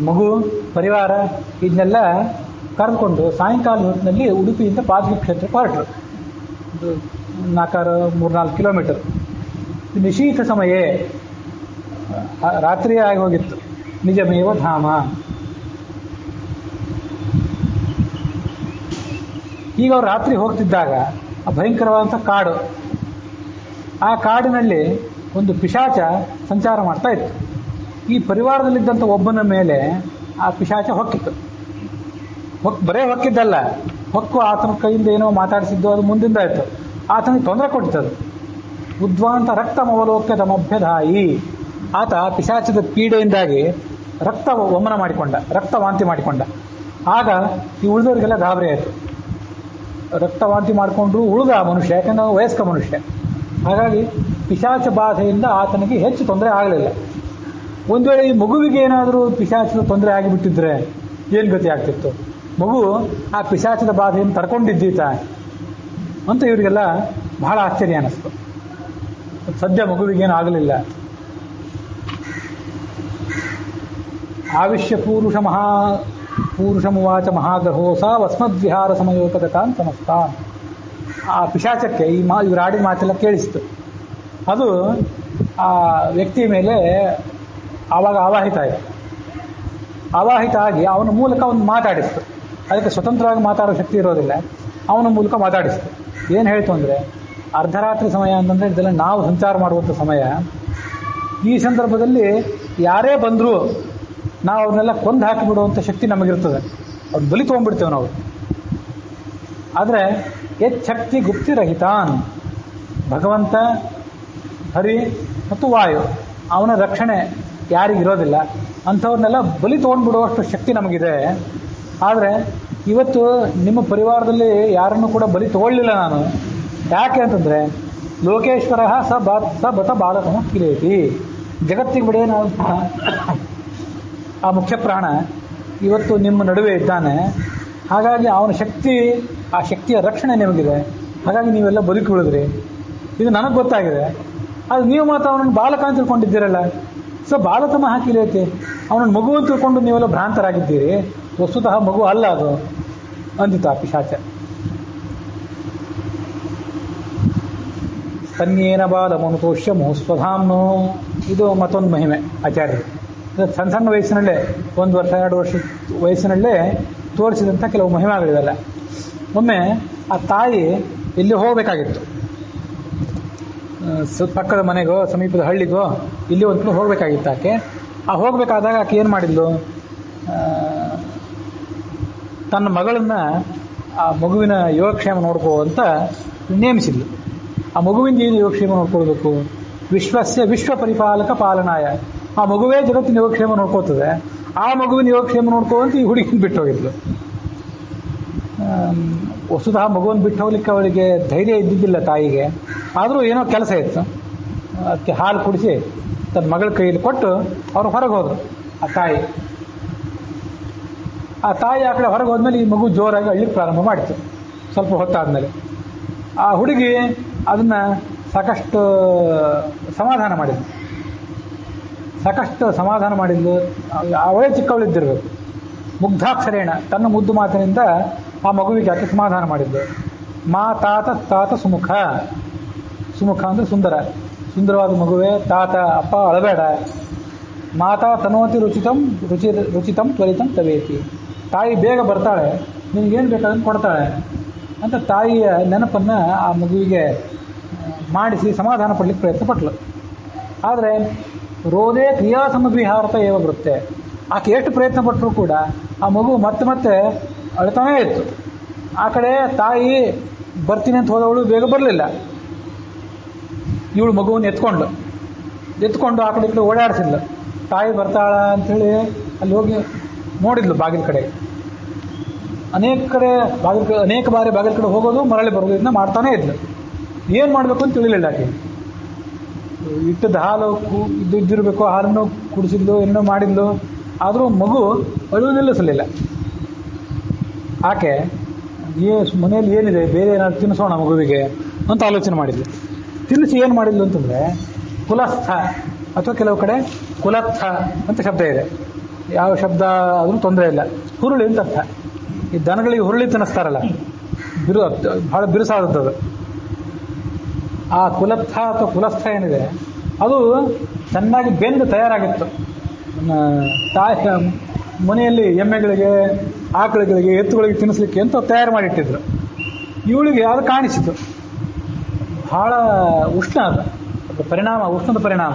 ಮಗು, ಪರಿವಾರ ಇದನ್ನೆಲ್ಲ ಕರೆದುಕೊಂಡು ಸಾಯಂಕಾಲ ಹೊತ್ತಿನಲ್ಲಿ ಉಡುಪಿಯಿಂದ ಪಾಜಿ ಕ್ಷೇತ್ರಕ್ಕೆ ಹೊರಟರು. ಒಂದು 3-4 ಕಿಲೋಮೀಟರ್. ನಿಶೀಥ ಸಮಯ, ರಾತ್ರಿಯೇ ಆಗಿ ಹೋಗಿತ್ತು. ನಿಜಮೇವ ಧಾಮ. ಈಗ ಅವ್ರು ರಾತ್ರಿ ಹೋಗ್ತಿದ್ದಾಗ ಆ ಭಯಂಕರವಾದಂಥ ಕಾಡು, ಆ ಕಾಡಿನಲ್ಲಿ ಒಂದು ಪಿಶಾಚ ಸಂಚಾರ ಮಾಡ್ತಾ ಇತ್ತು. ಈ ಪರಿವಾರದಲ್ಲಿದ್ದಂಥ ಒಬ್ಬನ ಮೇಲೆ ಆ ಪಿಶಾಚ ಹೊಕ್ಕಿತ್ತು. ಬರೇ ಹೊಕ್ಕಿದ್ದಲ್ಲ, ಹೊಕ್ಕು ಆತನ ಕೈಯಿಂದ ಏನೋ ಮಾತಾಡಿಸಿದ್ದು ಅದು ಮುಂದಿಂದ ಆಯಿತು. ಆತನಿಗೆ ತೊಂದರೆ ಕೊಟ್ಟಿತ್ತು. ಉದ್ವಾಂತ ರಕ್ತ ಅವಲೋಕ್ಯ ತಮಭ್ಯದಾಯಿ. ಆತ ಪಿಶಾಚದ ಪೀಡೆಯಿಂದಾಗಿ ರಕ್ತ ವಮನ ಮಾಡಿಕೊಂಡ, ರಕ್ತ ವಾಂತಿ ಮಾಡಿಕೊಂಡ. ಆಗ ಈ ಉಳಿದವರಿಗೆಲ್ಲ ಗಾಬರಿ ಆಯಿತು. ರಕ್ತ ವಾಂತಿ ಮಾಡಿಕೊಂಡ್ರು ಉಳಿದ ಮನುಷ್ಯ, ಯಾಕಂದ್ರೆ ವಯಸ್ಕ ಮನುಷ್ಯ. ಹಾಗಾಗಿ ಪಿಶಾಚ ಬಾಧೆಯಿಂದ ಆತನಿಗೆ ಹೆಚ್ಚು ತೊಂದರೆ ಆಗಲಿಲ್ಲ. ಒಂದು ವೇಳೆ ಈ ಮಗುವಿಗೆ ಏನಾದರೂ ಪಿಶಾಚದ ತೊಂದರೆ ಆಗಿಬಿಟ್ಟಿದ್ರೆ ಏನು ಗತಿ ಆಗ್ತಿತ್ತು? ಮಗು ಆ ಪಿಶಾಚದ ಬಾಧೆಯನ್ನು ತಡ್ಕೊಂಡಿದ್ದೀತ ಅಂತ ಇವರಿಗೆಲ್ಲ ಬಹಳ ಆಶ್ಚರ್ಯ ಅನ್ನಿಸ್ತು. ಸದ್ಯ ಮಗುವಿಗೇನು ಆಗಲಿಲ್ಲ. ಆವಿಶ್ಯ ಪೂರುಷಮುವಾಚ ಮಹಾಗ್ರಹೋ ಸಾ ವಸ್ಮದ್ವಿಹಾರ ಸಮಯೋಪಗತಾನ್ ಸಮಸ್ತಾನ್. ಆ ಪಿಶಾಚಕ್ಕೆ ಇವರು ಆಡಿದ ಮಾತೆಲ್ಲ ಕೇಳಿಸಿತು. ಅದು ಆ ವ್ಯಕ್ತಿಯ ಮೇಲೆ ಆವಾಗ ಆವಾಹಿತ ಆಯಿತು. ಆವಾಹಿತ ಆಗಿ ಅವನ ಮೂಲಕ ಅವನು ಮಾತಾಡಿಸ್ತು. ಅದಕ್ಕೆ ಸ್ವತಂತ್ರವಾಗಿ ಮಾತಾಡೋ ಶಕ್ತಿ ಇರೋದಿಲ್ಲ, ಅವನ ಮೂಲಕ ಮಾತಾಡಿಸ್ತು. ಏನು ಹೇಳ್ತು ಅಂದರೆ, ಅರ್ಧರಾತ್ರಿ ಸಮಯ ಅಂತಂದರೆ ಇದೆಲ್ಲ ನಾವು ಸಂಚಾರ ಮಾಡುವಂಥ ಸಮಯ. ಈ ಸಂದರ್ಭದಲ್ಲಿ ಯಾರೇ ಬಂದರೂ ನಾವು ಅವ್ರನ್ನೆಲ್ಲ ಕೊಂದು ಹಾಕಿಬಿಡುವಂಥ ಶಕ್ತಿ ನಮಗಿರ್ತದೆ. ಅವ್ರು ಬಲಿ ತೊಗೊಂಡ್ಬಿಡ್ತೇವೆ ನಾವು. ಆದರೆ ಶಕ್ತಿ ಗುಪ್ತಿರಹಿತಾನ್, ಭಗವಂತ, ಹರಿ ಮತ್ತು ವಾಯು, ಅವನ ರಕ್ಷಣೆ ಯಾರಿಗಿರೋದಿಲ್ಲ. ಅಂಥವ್ರನ್ನೆಲ್ಲ ಬಲಿ ತೊಗೊಂಡ್ಬಿಡುವಷ್ಟು ಶಕ್ತಿ ನಮಗಿದೆ. ಆದರೆ ಇವತ್ತು ನಿಮ್ಮ ಪರಿವಾರದಲ್ಲಿ ಯಾರನ್ನು ಕೂಡ ಬಲಿ ತೊಗೊಳ್ಳಿಲ್ಲ ನಾನು. ಯಾಕೆ ಅಂತಂದರೆ, ಲೋಕೇಶ್ವರ ಸ ಬತ ಬಾಲಕಮ ಕಿಲೇತಿ, ಜಗತ್ತಿಗೆ ಬಿಡೇನಾದಂಥ ಆ ಮುಖ್ಯ ಪ್ರಾಣ ಇವತ್ತು ನಿಮ್ಮ ನಡುವೆ ಇದ್ದಾನೆ. ಹಾಗಾಗಿ ಅವನ ಶಕ್ತಿ, ಆ ಶಕ್ತಿಯ ರಕ್ಷಣೆ ನಿಮಗಿದೆ. ಹಾಗಾಗಿ ನೀವೆಲ್ಲ ಬದುಕಿ ಉಳಿದ್ರಿ. ಇದು ನನಗೆ ಗೊತ್ತಾಗಿದೆ. ಅದು ನೀವು ಮಾತ್ರ ಅವನನ್ನು ಬಾಲಕ ಅಂತ ತಿಳ್ಕೊಂಡಿದ್ದೀರಲ್ಲ. ಸೊ ಬಾಲತಮ ಹಾಕಿಲೇತಿ, ಅವನನ್ನು ಮಗು ಅಂತ ತಿಳ್ಕೊಂಡು ನೀವೆಲ್ಲ ಭ್ರಾಂತರಾಗಿದ್ದೀರಿ. ವಸ್ತುತಃ ಮಗು ಅಲ್ಲ ಅದು ಅಂದಿತು ಆ ಪಿಶಾಚ. ತನ್ನೇನ ಬಾಲ ಮನುತೋಷ್ಯ ಮೋಸ್ವಧಾಮ್ನೋ. ಇದು ಮತ್ತೊಂದು ಮಹಿಮೆ ಆಚಾರ್ಯರು. ಸಣ್ಣ ಸಣ್ಣ ವಯಸ್ಸಿನಲ್ಲೇ, 1 ವರ್ಷ 2 ವರ್ಷ ವಯಸ್ಸಿನಲ್ಲೇ ತೋರಿಸಿದಂಥ ಕೆಲವು ಮಹಿಮೆಗಳಿವೆಲ್ಲ. ಒಮ್ಮೆ ಆ ತಾಯಿ ಎಲ್ಲಿ ಹೋಗಬೇಕಾಗಿತ್ತು, ಪಕ್ಕದ ಮನೆಗೋ ಸಮೀಪದ ಹಳ್ಳಿಗೋ ಇಲ್ಲಿ ಒಂದು ಕಡೆ ಹೋಗಬೇಕಾಗಿತ್ತು ಆಕೆ. ಆ ಹೋಗಬೇಕಾದಾಗ ಆಕೆ ಏನು ಮಾಡಿದ್ಲು, ತನ್ನ ಮಗಳನ್ನು ಆ ಮಗುವಿನ ಯೋಗಕ್ಷೇಮ ನೋಡ್ಕೋ ಅಂತ ನೇಮಿಸಿದ್ಲು. ಆ ಮಗುವಿನ ಏನು ಯೋಗಕ್ಷೇಮ ನೋಡ್ಕೊಳ್ಬೇಕು? ವಿಶ್ವ ಪರಿಪಾಲಕ ಪಾಲನಾಯ. ಆ ಮಗುವೇ ಜಗತ್ತಿನ ಯೋಗಕ್ಷೇಮ ನೋಡ್ಕೋತದೆ. ಆ ಮಗುವಿನ ಯೋಗಕ್ಷೇಮ ನೋಡ್ಕೋ ಅಂತ ಈ ಹುಡುಗಿನ ಬಿಟ್ಟು ಹೋಗಿದ್ಲು. ವಸ್ತುತಃ ಮಗುವನ್ನು ಬಿಟ್ಟು ಹೋಗ್ಲಿಕ್ಕೆ ಅವಳಿಗೆ ಧೈರ್ಯ ಇದ್ದಿದ್ದಿಲ್ಲ ತಾಯಿಗೆ. ಆದರೂ ಏನೋ ಕೆಲಸ ಇತ್ತು. ಅದಕ್ಕೆ ಹಾಲು ಕುಡಿಸಿ ತನ್ನ ಮಗಳ ಕೈಯಲ್ಲಿ ಕೊಟ್ಟು ಅವರು ಹೊರಗೆ ಹೋದರು. ಆ ತಾಯಿ. ಆ ತಾಯಿ ಆ ಕಡೆ ಹೊರಗೆ ಹೋದ್ಮೇಲೆ ಈ ಮಗು ಜೋರಾಗಿ ಅಳ್ಳಿಕ್ಕೆ ಪ್ರಾರಂಭ ಮಾಡಿತು. ಸ್ವಲ್ಪ ಹೊತ್ತಾದ್ಮೇಲೆ ಆ ಹುಡುಗಿ ಅದನ್ನ ಸಾಕಷ್ಟು ಸಮಾಧಾನ ಮಾಡಿದ್ಲು. ಅವಳೇ ಚಿಕ್ಕವಳಿದ್ದಿರಬೇಕು. ಮುಗ್ಧಾಕ್ಷರೇಣ ತನ್ನ ಮುದ್ದು ಮಾತಿನಿಂದ ಆ ಮಗುವಿಗೆ ಆಕೆ ಸಮಾಧಾನ ಮಾಡಿದ್ಲು. ಮಾ ತಾತ ತಾತ ಸುಮುಖ. ಸುಮುಖ ಅಂದರೆ ಸುಂದರವಾದ ಮಗುವೆ, ತಾತ ಅಪ್ಪ ಅಳಬೇಡ. ಮಾತಾ ತನೋತಿ ರುಚಿತಂ ತ್ವರಿತಂ ತವೇತಿ. ತಾಯಿ ಬೇಗ ಬರ್ತಾಳೆ, ನಿನಗೇನು ಬೇಕಾದನ್ನು ಕೊಡ್ತಾಳೆ ಅಂತ ತಾಯಿಯ ನೆನಪನ್ನು ಆ ಮಗುವಿಗೆ ಮಾಡಿಸಿ ಸಮಾಧಾನ ಪಡಲಿಕ್ಕೆ ಪ್ರಯತ್ನ ಪಟ್ಲು. ಆದರೆ ರೋದೇ ಕ್ರಿಯಾ ಸಮವಿಹಾರತ ಏವ ಬರುತ್ತೆ. ಆಕೆ ಎಷ್ಟು ಪ್ರಯತ್ನ ಪಟ್ಟರೂ ಕೂಡ ಆ ಮಗು ಮತ್ತೆ ಮತ್ತೆ ಅಳ್ತಾನೇ ಇತ್ತು. ಆ ಕಡೆ ತಾಯಿ ಬರ್ತೀನಿ ಅಂತ ಹೋದವಳು ಬೇಗ ಬರಲಿಲ್ಲ. ಇವಳು ಮಗುವನ್ನು ಎತ್ಕೊಂಡು ಆ ಕಡೆ ಈ ಕಡೆ ಓಡಾಡಿಸಿದ್ಲು. ತಾಯಿ ಬರ್ತಾಳ ಅಂಥೇಳಿ ಅಲ್ಲಿ ಹೋಗಿ ನೋಡಿದ್ಲು ಬಾಗಿಲ ಕಡೆ. ಅನೇಕ ಬಾರಿ ಬಾಗಿಲ ಕಡೆ ಹೋಗೋದು ಮರಳಿ ಬರೋದು ಇದನ್ನ ಮಾಡ್ತಾನೇ ಇದ್ಲು. ಏನು ಮಾಡಬೇಕು ಅಂತ ತಿಳಿಲಿಲ್ಲ ಆಕೆ. ಇಟ್ಟದ ಹಾಲು ಇದ್ದಿರಬೇಕು, ಹಾಲನ್ನು ಕುಡಿಸಿದ್ಲು, ಏನೋ ಮಾಡಿದ್ಲು. ಆದರೂ ಮಗು ಅಳು ನಿಲ್ಲಿಸಲಿಲ್ಲ. ಆಕೆ ಮನೆಯಲ್ಲಿ ಏನಿದೆ, ಬೇರೆ ಏನಾದ್ರು ತಿನ್ನಿಸೋಣ ಮಗುವಿಗೆ ಅಂತ ಆಲೋಚನೆ ಮಾಡಿದ್ಲು. ತಿನ್ನಿಸಿ ಏನು ಮಾಡಿದ್ಲು ಅಂತಂದರೆ ಕುಲಸ್ಥ ಅಥವಾ ಕೆಲವು ಕಡೆ ಕುಲತ್ಥ ಅಂತ ಶಬ್ದ ಇದೆ. ಯಾವ ಶಬ್ದ ಆದರೂ ತೊಂದರೆ ಇಲ್ಲ. ಹುರುಳಿ ಅಂತ ಅರ್ಥ. ಈ ದನಗಳಿಗೆ ಹುರುಳಿ ತಿನ್ನಿಸ್ತಾರಲ್ಲ, ಬಹಳ ಬಿರುಸಾದದ್ದು. ಆ ಕುಲತ್ಥ ಅಥವಾ ಕುಲಸ್ಥ ಏನಿದೆ ಅದು ಚೆನ್ನಾಗಿ ಬೆಂದು ತಯಾರಾಗಿತ್ತು. ಮನೆಯಲ್ಲಿ ಎಮ್ಮೆಗಳಿಗೆ, ಆಕಳುಗಳಿಗೆ, ಎತ್ತುಗಳಿಗೆ ತಿನ್ನಿಸ್ಲಿಕ್ಕೆ ಅಂತ ತಯಾರು ಮಾಡಿಟ್ಟಿದ್ರು. ಇವಳಿಗೆ ಅದು ಕಾಣಿಸಿತು. ಬಹಳ ಉಷ್ಣ, ಅದು ಉಷ್ಣದ ಪರಿಣಾಮ.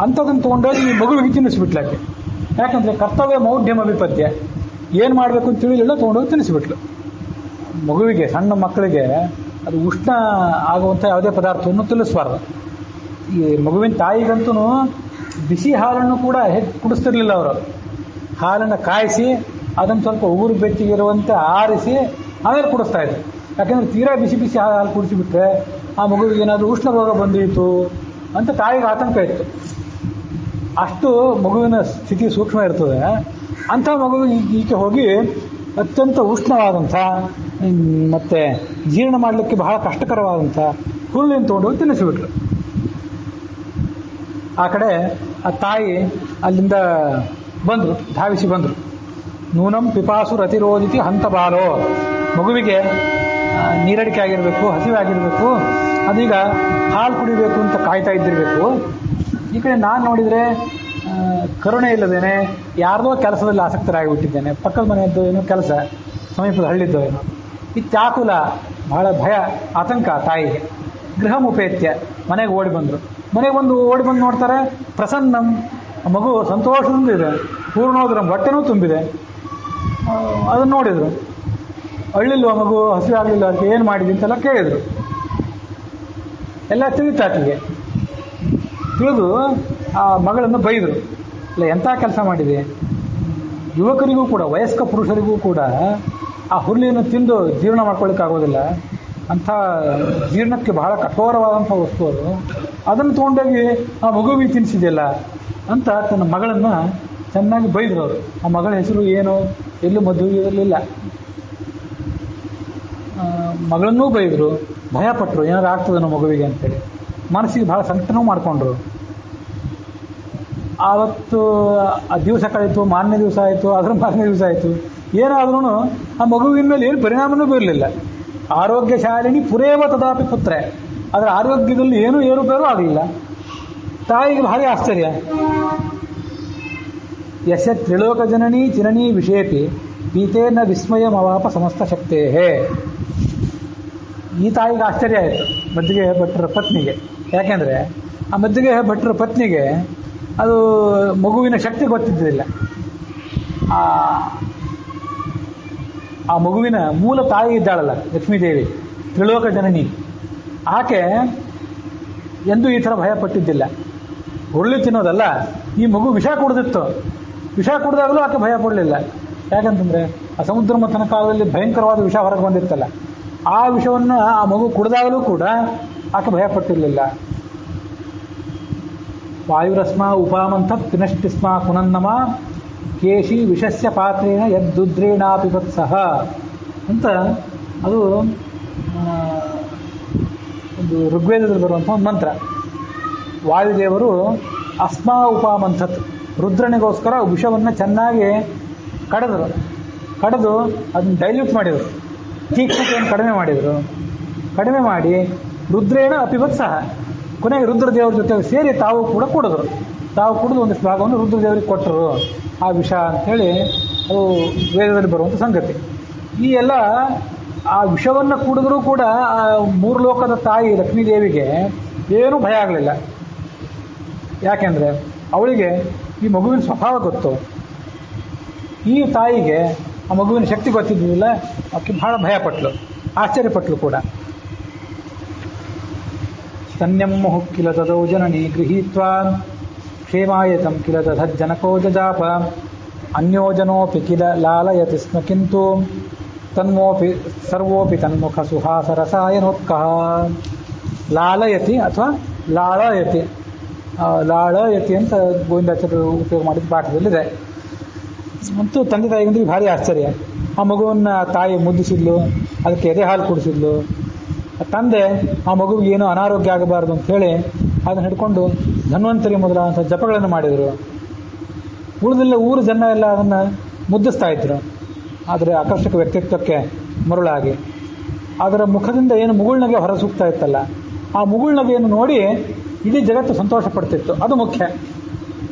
ಅಂಥದನ್ನು ತೊಗೊಂಡೋಗಿ ಈ ಮಗುವಿಗೆ ತಿನ್ನಿಸ್ಬಿಟ್ಲಾಕೆ. ಯಾಕಂದರೆ ಕರ್ತವ್ಯ ಮೌಢ್ಯಮ ವಿಪದ್ಯ, ಏನು ಮಾಡಬೇಕು ಅಂತ ತಿಳಿಲಿಲ್ಲ, ತೊಗೊಂಡೋಗಿ ತಿನ್ನಿಸ್ಬಿಟ್ಲು. ಮಗುವಿಗೆ, ಸಣ್ಣ ಮಕ್ಕಳಿಗೆ ಅದು ಉಷ್ಣ ಆಗುವಂಥ ಯಾವುದೇ ಪದಾರ್ಥವನ್ನು ತಿಳಿಸ್ಬಾರ್ದು. ಈ ಮಗುವಿನ ತಾಯಿಗಂತೂ ಬಿಸಿ ಹಾಲನ್ನು ಕೂಡ ಕುಡಿಸ್ತಿರ್ಲಿಲ್ಲ ಅವರು. ಹಾಲನ್ನು ಕಾಯಿಸಿ ಅದನ್ನು ಸ್ವಲ್ಪ ಉಗುರು ಬೆಚ್ಚಗಿರುವಂತೆ ಆರಿಸಿ ಆಮೇಲೆ ಕುಡಿಸ್ತಾ ಇದ್ರು. ಯಾಕೆಂದರೆ ತೀರಾ ಬಿಸಿ ಹಾಲು ಕುಡಿಸಿಬಿಟ್ರೆ ಆ ಮಗುವಿಗೆ ಏನಾದರೂ ಉಷ್ಣ ರೋಗ ಬಂದಿತ್ತು ಅಂತ ತಾಯಿಗೆ ಆತಂಕ ಇತ್ತು. ಅಷ್ಟು ಮಗುವಿನ ಸ್ಥಿತಿ ಸೂಕ್ಷ್ಮ ಇರ್ತದೆ. ಅಂಥ ಮಗು ಈಕೆ ಹೋಗಿ ಅತ್ಯಂತ ಉಷ್ಣವಾದಂಥ ಮತ್ತು ಜೀರ್ಣ ಮಾಡಲಿಕ್ಕೆ ಬಹಳ ಕಷ್ಟಕರವಾದಂಥ ಹುರುಳಿನ ತೊಗೊಂಡೋಗಿ ತಿನ್ನಿಸಿಬಿಟ್ರು. ಆ ಕಡೆ ಆ ತಾಯಿ ಅಲ್ಲಿಂದ ಧಾವಿಸಿ ಬಂದರು. ನೂನಂ ಪಿಪಾಸು ರತಿರೋದಿತಿ ಹಂತ ಬಾಲೋ. ಮಗುವಿಗೆ ನೀರಡಿಕೆ ಆಗಿರಬೇಕು, ಹಸಿವಾಗಿರಬೇಕು, ಅದೀಗ ಹಾಲು ಕುಡಿಬೇಕು ಅಂತ ಕಾಯ್ತಾ ಇದ್ದಿರಬೇಕು. ಈ ಕಡೆ ನಾನು ನೋಡಿದರೆ ಕರುಣೆ ಇಲ್ಲದೇನೆ ಯಾರ್ದೋ ಕೆಲಸದಲ್ಲಿ ಆಸಕ್ತರಾಗಿಬಿಟ್ಟಿದ್ದೇನೆ. ಪಕ್ಕದ ಮನೆಯದ್ದು ಏನೋ ಕೆಲಸ, ಸಮೀಪದ ಹಳ್ಳಿದ್ದು ಏನೋ. ಇತ್ಯಾಕುಲ, ಬಹಳ ಭಯ, ಆತಂಕ ತಾಯಿಗೆ. ಗೃಹಮುಪೇತ್ಯ, ಮನೆಗೆ ಓಡಿ ಬಂದರು. ಮನೆಗೆ ಓಡಿ ಬಂದು ನೋಡ್ತಾರೆ, ಪ್ರಸನ್ನಂ, ಮಗು ಸಂತೋಷದಿಂದ ಇದೆ, ಪೂರ್ಣೋದರಂ, ಹೊಟ್ಟೆನೂ ತುಂಬಿದೆ. ಅದನ್ನು ನೋಡಿದರು. ಅಳ್ಳಿಲ್ವ ಮಗು, ಹಸಿವೆ ಆಗಲಿಲ್ಲ, ಅದಕ್ಕೆ ಏನು ಮಾಡಿದೆ ಅಂತೆಲ್ಲ ಕೇಳಿದರು. ಎಲ್ಲ ತಿಳಿತಾಕಿಗೆ ತಿಳಿದು ಆ ಮಗಳನ್ನು ಬೈದರು. ಇಲ್ಲ, ಎಂಥ ಕೆಲಸ ಮಾಡಿದೆ. ಯುವಕರಿಗೂ ಕೂಡ, ವಯಸ್ಕ ಪುರುಷರಿಗೂ ಕೂಡ ಆ ಹುರುಳಿಯನ್ನು ತಿಂದು ಜೀರ್ಣ ಮಾಡ್ಕೊಳ್ಳಿಕ್ಕಾಗೋದಿಲ್ಲ. ಅಂಥ ಜೀರ್ಣಕ್ಕೆ ಬಹಳ ಕಠೋರವಾದಂಥ ವಸ್ತು ಅದು. ಅದನ್ನು ತೊಗೊಂಡೋಗಿ ಆ ಮಗುವಿಗೆ ತಿನ್ನಿಸಿದೆಯಲ್ಲ ಅಂತ ತನ್ನ ಮಗಳನ್ನು ಚೆನ್ನಾಗಿ ಬೈದರು ಅವರು. ಆ ಮಗಳ ಹೆಸರು ಏನು, ಎಲ್ಲೂ ಮದುವೆ ಇರಲಿಲ್ಲ. ಮಗಳನ್ನೂ ಬೈದರು, ಭಯಪಟ್ಟರು, ಏನಾದ್ರು ಆಗ್ತದೇನೋ ಮಗುವಿಗೆ ಅಂತೇಳಿ. ಮನಸ್ಸಿಗೆ ಭಾಳ ಸಂಕಟನೂ ಮಾಡಿಕೊಂಡ್ರು. ಆವತ್ತು ಆ ದಿವಸ ಕಳೀತು, ಮಾರನೇ ದಿವಸ ಆಯಿತು, ಅದರ ಮಾರನೇ ದಿವಸ ಆಯಿತು. ಏನಾದ್ರೂ ಆ ಮಗುವಿನ ಮೇಲೆ ಏನು ಪರಿಣಾಮನೂ ಬೀರಲಿಲ್ಲ. ಆರೋಗ್ಯಶಾಲಿನಿ ಪುರೇವ ತದಾಪಿ ಪುತ್ರೆ, ಅದರ ಆರೋಗ್ಯದಲ್ಲಿ ಏನೂ ಏರುಪೇರು ಆಗಲಿಲ್ಲ. ತಾಯಿಗೆ ಭಾರಿ ಆಶ್ಚರ್ಯ. ಯಸ್ಯ ತ್ರಿಲೋಕ ಜನನೀ ಚಿರಣೀ ವಿಷೇಪಿ ಪೀತೇನ ವಿಸ್ಮಯಮವಾಪ ಸಮಸ್ತ ಶಕ್ತೇ. ಈ ತಾಯಿಗೆ ಆಶ್ಚರ್ಯ ಆಯಿತು, ಮದ್ದಿಗೆ ಭಟ್ರ ಪತ್ನಿಗೆ. ಯಾಕೆಂದರೆ ಆ ಮದ್ದಿಗೆ ಭಟ್ರ ಪತ್ನಿಗೆ ಅದು ಮಗುವಿನ ಶಕ್ತಿ ಗೊತ್ತಿದ್ದಿಲ್ಲ. ಆ ಮಗುವಿನ ಮೂಲ ತಾಯಿ ಇದ್ದಾಳಲ್ಲ ಲಕ್ಷ್ಮೀದೇವಿ, ತ್ರಿಲೋಕ ಜನನಿ, ಆಕೆ ಎಂದೂ ಈ ಥರ ಭಯಪಟ್ಟಿದ್ದಿಲ್ಲ. ಹುರುಳಿ ತಿನ್ನೋದಲ್ಲ, ಈ ಮಗು ವಿಷ ಕುಡಿದಿತ್ತು. ವಿಷ ಕುಡಿದಾಗಲೂ ಆಕೆ ಭಯ ಪಡಲಿಲ್ಲ. ಯಾಕಂತಂದರೆ ಆ ಸಮುದ್ರ ಮಥನ ಕಾಲದಲ್ಲಿ ಭಯಂಕರವಾದ ವಿಷ ಹೊರಗೆ ಬಂದಿರ್ತಲ್ಲ, ಆ ವಿಷವನ್ನು ಆ ಮಗು ಕುಡಿದಾಗಲೂ ಕೂಡ ಆಕೆ ಭಯಪಟ್ಟಿರಲಿಲ್ಲ. ವಾಯುರಸ್ಮ ಉಪಾಮಂಥ ಪಿನಷ್ಟಿಸ್ಮ ಪುನನ್ನಮ ಕೇಶಿ ವಿಷಸ್ಯ ಪಾತ್ರೇಣ ಯದ್ದುದ್ರೇಣಾಪಿ ವತ್ಸಃ ಅಂತ ಅದು ಒಂದು ಋಗ್ವೇದದಲ್ಲಿ ಬರುವಂಥ ಒಂದು ಮಂತ್ರ. ವಾಯುದೇವರು ಅಸ್ಮಾ ಉಪಾಮಂಥತ್ ರುದ್ರನಿಗೋಸ್ಕರ ವಿಷವನ್ನು ಚೆನ್ನಾಗಿ ಕಡೆದು ಅದನ್ನು ಡೈಲ್ಯೂಟ್ ಮಾಡಿದರು, ತೀಕ್ಷ್ಣತೆಯನ್ನು ಕಡಿಮೆ ಮಾಡಿ ರುದ್ರೇಣ ಅಪಿವತ್ ಸಹ ಕೊನೆಗೆ ರುದ್ರದೇವರ ಜೊತೆ ಸೇರಿ ತಾವು ಕೂಡ ಕುಡಿದು ಒಂದಿಷ್ಟು ಭಾಗವನ್ನು ರುದ್ರದೇವರಿಗೆ ಕೊಟ್ಟರು ಆ ವಿಷ ಅಂಥೇಳಿ ಅದು ವೇದದಲ್ಲಿ ಬರುವಂಥ ಸಂಗತಿ. ಈ ಎಲ್ಲ ಆ ವಿಷವನ್ನು ಕುಡಿದ್ರೂ ಕೂಡ ಆ ಮೂರು ಲೋಕದ ತಾಯಿ ಲಕ್ಷ್ಮೀದೇವಿಗೆ ಏನೂ ಭಯ ಆಗಲಿಲ್ಲ. ಯಾಕೆಂದರೆ ಅವಳಿಗೆ ಈ ಮಗುವಿನ ಸ್ವಭಾವ ಗೊತ್ತು. ಈ ತಾಯಿಗೆ ಆ ಮಗುವಿನ ಶಕ್ತಿ ಗೊತ್ತಿದ್ದಿಲ್ಲ. ಆಕೆ ಬಹಳ ಭಯಪಟ್ಟಳು, ಆಶ್ಚರ್ಯಪಟ್ಟಳು ಕೂಡ. ಸ್ತನ್ಯಂ ಮುಹುಃ ಕಿಲ ತದೌ ಜನನಿ ಗೃಹೀತ್ವಾ ಕ್ಷೇಮಾಯತಂ ಕಿಲ ದಧಜ್ಜನಕೋ ಜಜಾಪ ಅನ್ಯೋಜನೋಪಿ ಕಿಲ ಲಾಲಯತಿ ಸ್ಮ ಕಿಂತು ತನ್ಮೋಪಿ ಸರ್ವೋಪಿ ತನ್ಮುಖ ಸುಹಾಸ ರಸಾಯನೋತ್ಕಃ. ಲಾಲಯತಿ ಅಥವಾ ಲಾಳಯತಿ ಅಂತ ಗೋವಿಂದಾಚಾರ್ಯರು ಉಪಯೋಗ ಮಾಡಿದ ಪಾಠದಲ್ಲಿದೆ. ಮತ್ತು ತಂದೆ ತಾಯಿಗಂದ್ರೆ ಭಾರಿ ಆಶ್ಚರ್ಯ. ಆ ಮಗುವನ್ನು ತಾಯಿ ಮುದ್ದಿಸಿದ್ಲು, ಅದಕ್ಕೆ ಎದೆ ಹಾಲು ಕುಡಿಸಿದ್ಲು. ತಂದೆ ಆ ಮಗುವಿಗೆ ಏನೂ ಅನಾರೋಗ್ಯ ಆಗಬಾರ್ದು ಅಂತ ಹೇಳಿ ಅದನ್ನು ಹಿಡ್ಕೊಂಡು ಧನ್ವಂತರಿ ಮೊದಲಾದಂಥ ಜಪಗಳನ್ನು ಮಾಡಿದರು. ಉಳಿದಿಲ್ಲ ಊರು ಜನ ಎಲ್ಲ ಅದನ್ನು ಮುದ್ದಿಸ್ತಾ ಇದ್ರು. ಆದರೆ ಆಕರ್ಷಕ ವ್ಯಕ್ತಿತ್ವಕ್ಕೆ ಮರುಳಾಗಿ ಅದರ ಮುಖದಿಂದ ಏನು ಮುಗುಳ್ನಗೆ ಹೊರಸೂಗ್ತಾ ಇತ್ತಲ್ಲ, ಆ ಮುಗುಳ್ನಗೆಯನ್ನು ನೋಡಿ ಇಡೀ ಜಗತ್ತು ಸಂತೋಷ ಪಡ್ತಿತ್ತು. ಅದು ಮುಖ್ಯ.